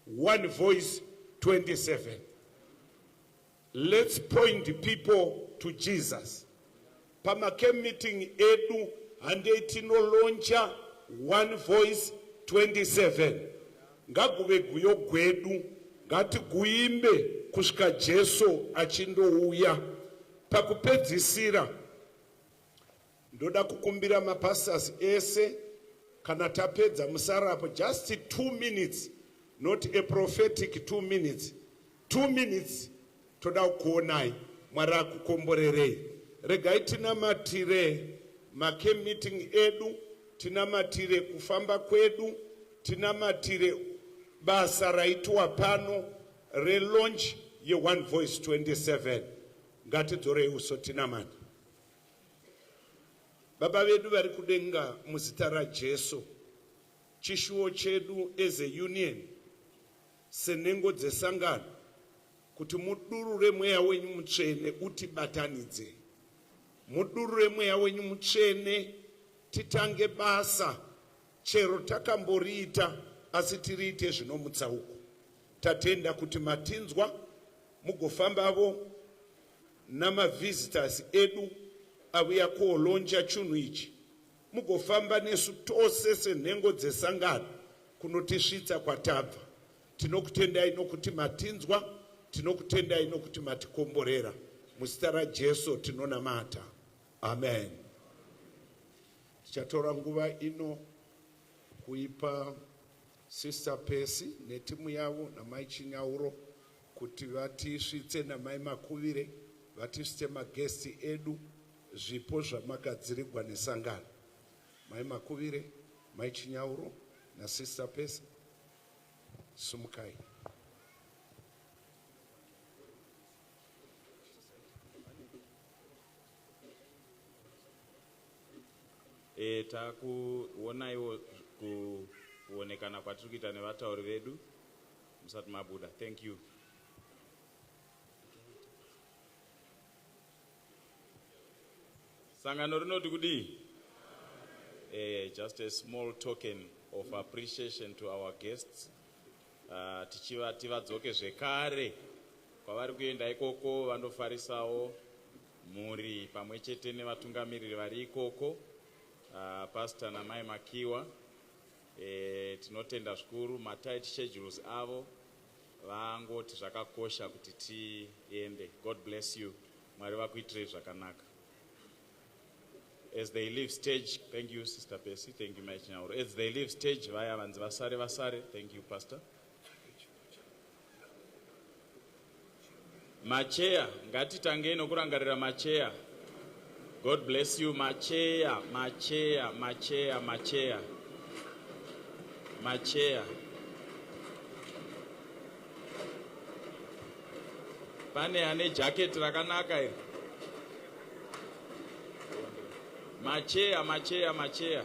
One Voice 27. Let's point people to Jesus. Pama camp meeting edu handetino launcha One Voice 27. Ngaguve guyo gwedu, ngati guimbe kusvika Jesu achindouya. Pakupedzisira ndoda kukumbira mapastors ese kana tapedza musarapo just 2 minutes, not a prophetic 2 minutes. 2 minutes toda kuonai. Mwari akukomborerei. Regai tinamatire camp meeting edu, tinamatire kufamba kwedu, tinamatire basa raitwa pano relaunch ye One Voice 27. Ngatidzorei uso tinamata. Baba vedu vari kudenga muzita raJesu, chishuwo chedu as a union senengo dzesangano kuti mudurure mweya wenyu mutsvene utibatanidze. Mudurure mweya wenyu mutsvene titange basa chero takamboriita asi tiriite zvinomutsauko. Tatenda kuti matinzwa mugofambavo namavisitors edu avuya koolonja chinhu ichi. Mugofamba nesu tose senhengo dzesangano kunotisvitsa kwatabva. Tinokutendai nokuti matinzwa, tinokutendai nokuti matikomborera. Muzita raJesu tinonamata. Amen. Tichatora nguva ino kuipa Sister Pesi netimu yavo namai Chinyauro kuti vatisvitse namai Makuvire, vatisvitse magesti edu zvipo zvamagadzirirwa nesangano. Mai Makuvire, mai Chinyauro na Sister Pesi, sumukai. Takuonaiwo kuonekana kwatiri kuita nevatauri vedu musati mabuda. Thank you. Sangano rinoti kudii? Just a small token of appreciation to our guests. Tichivati vadzoke zvekare kwavari kuenda ikoko vandofarisawo mhuri pamwe chete nevatungamiriri vari ikoko. Pastor Namai Makiwa. Tinotenda zvikuru matight schedules avo vangoti zvakakosha kuti tiende. God bless you. Mwari vakuitire zvakanaka. As they leave stage, thank you Sister Percy, thank you Maichinyauro. As they leave stage, vaya vanzi vasare, thank you Pastor. Machea, ngatitange nokurangarira machea. God bless you, machea. Pane ane jacket rakanaka iri. Machea.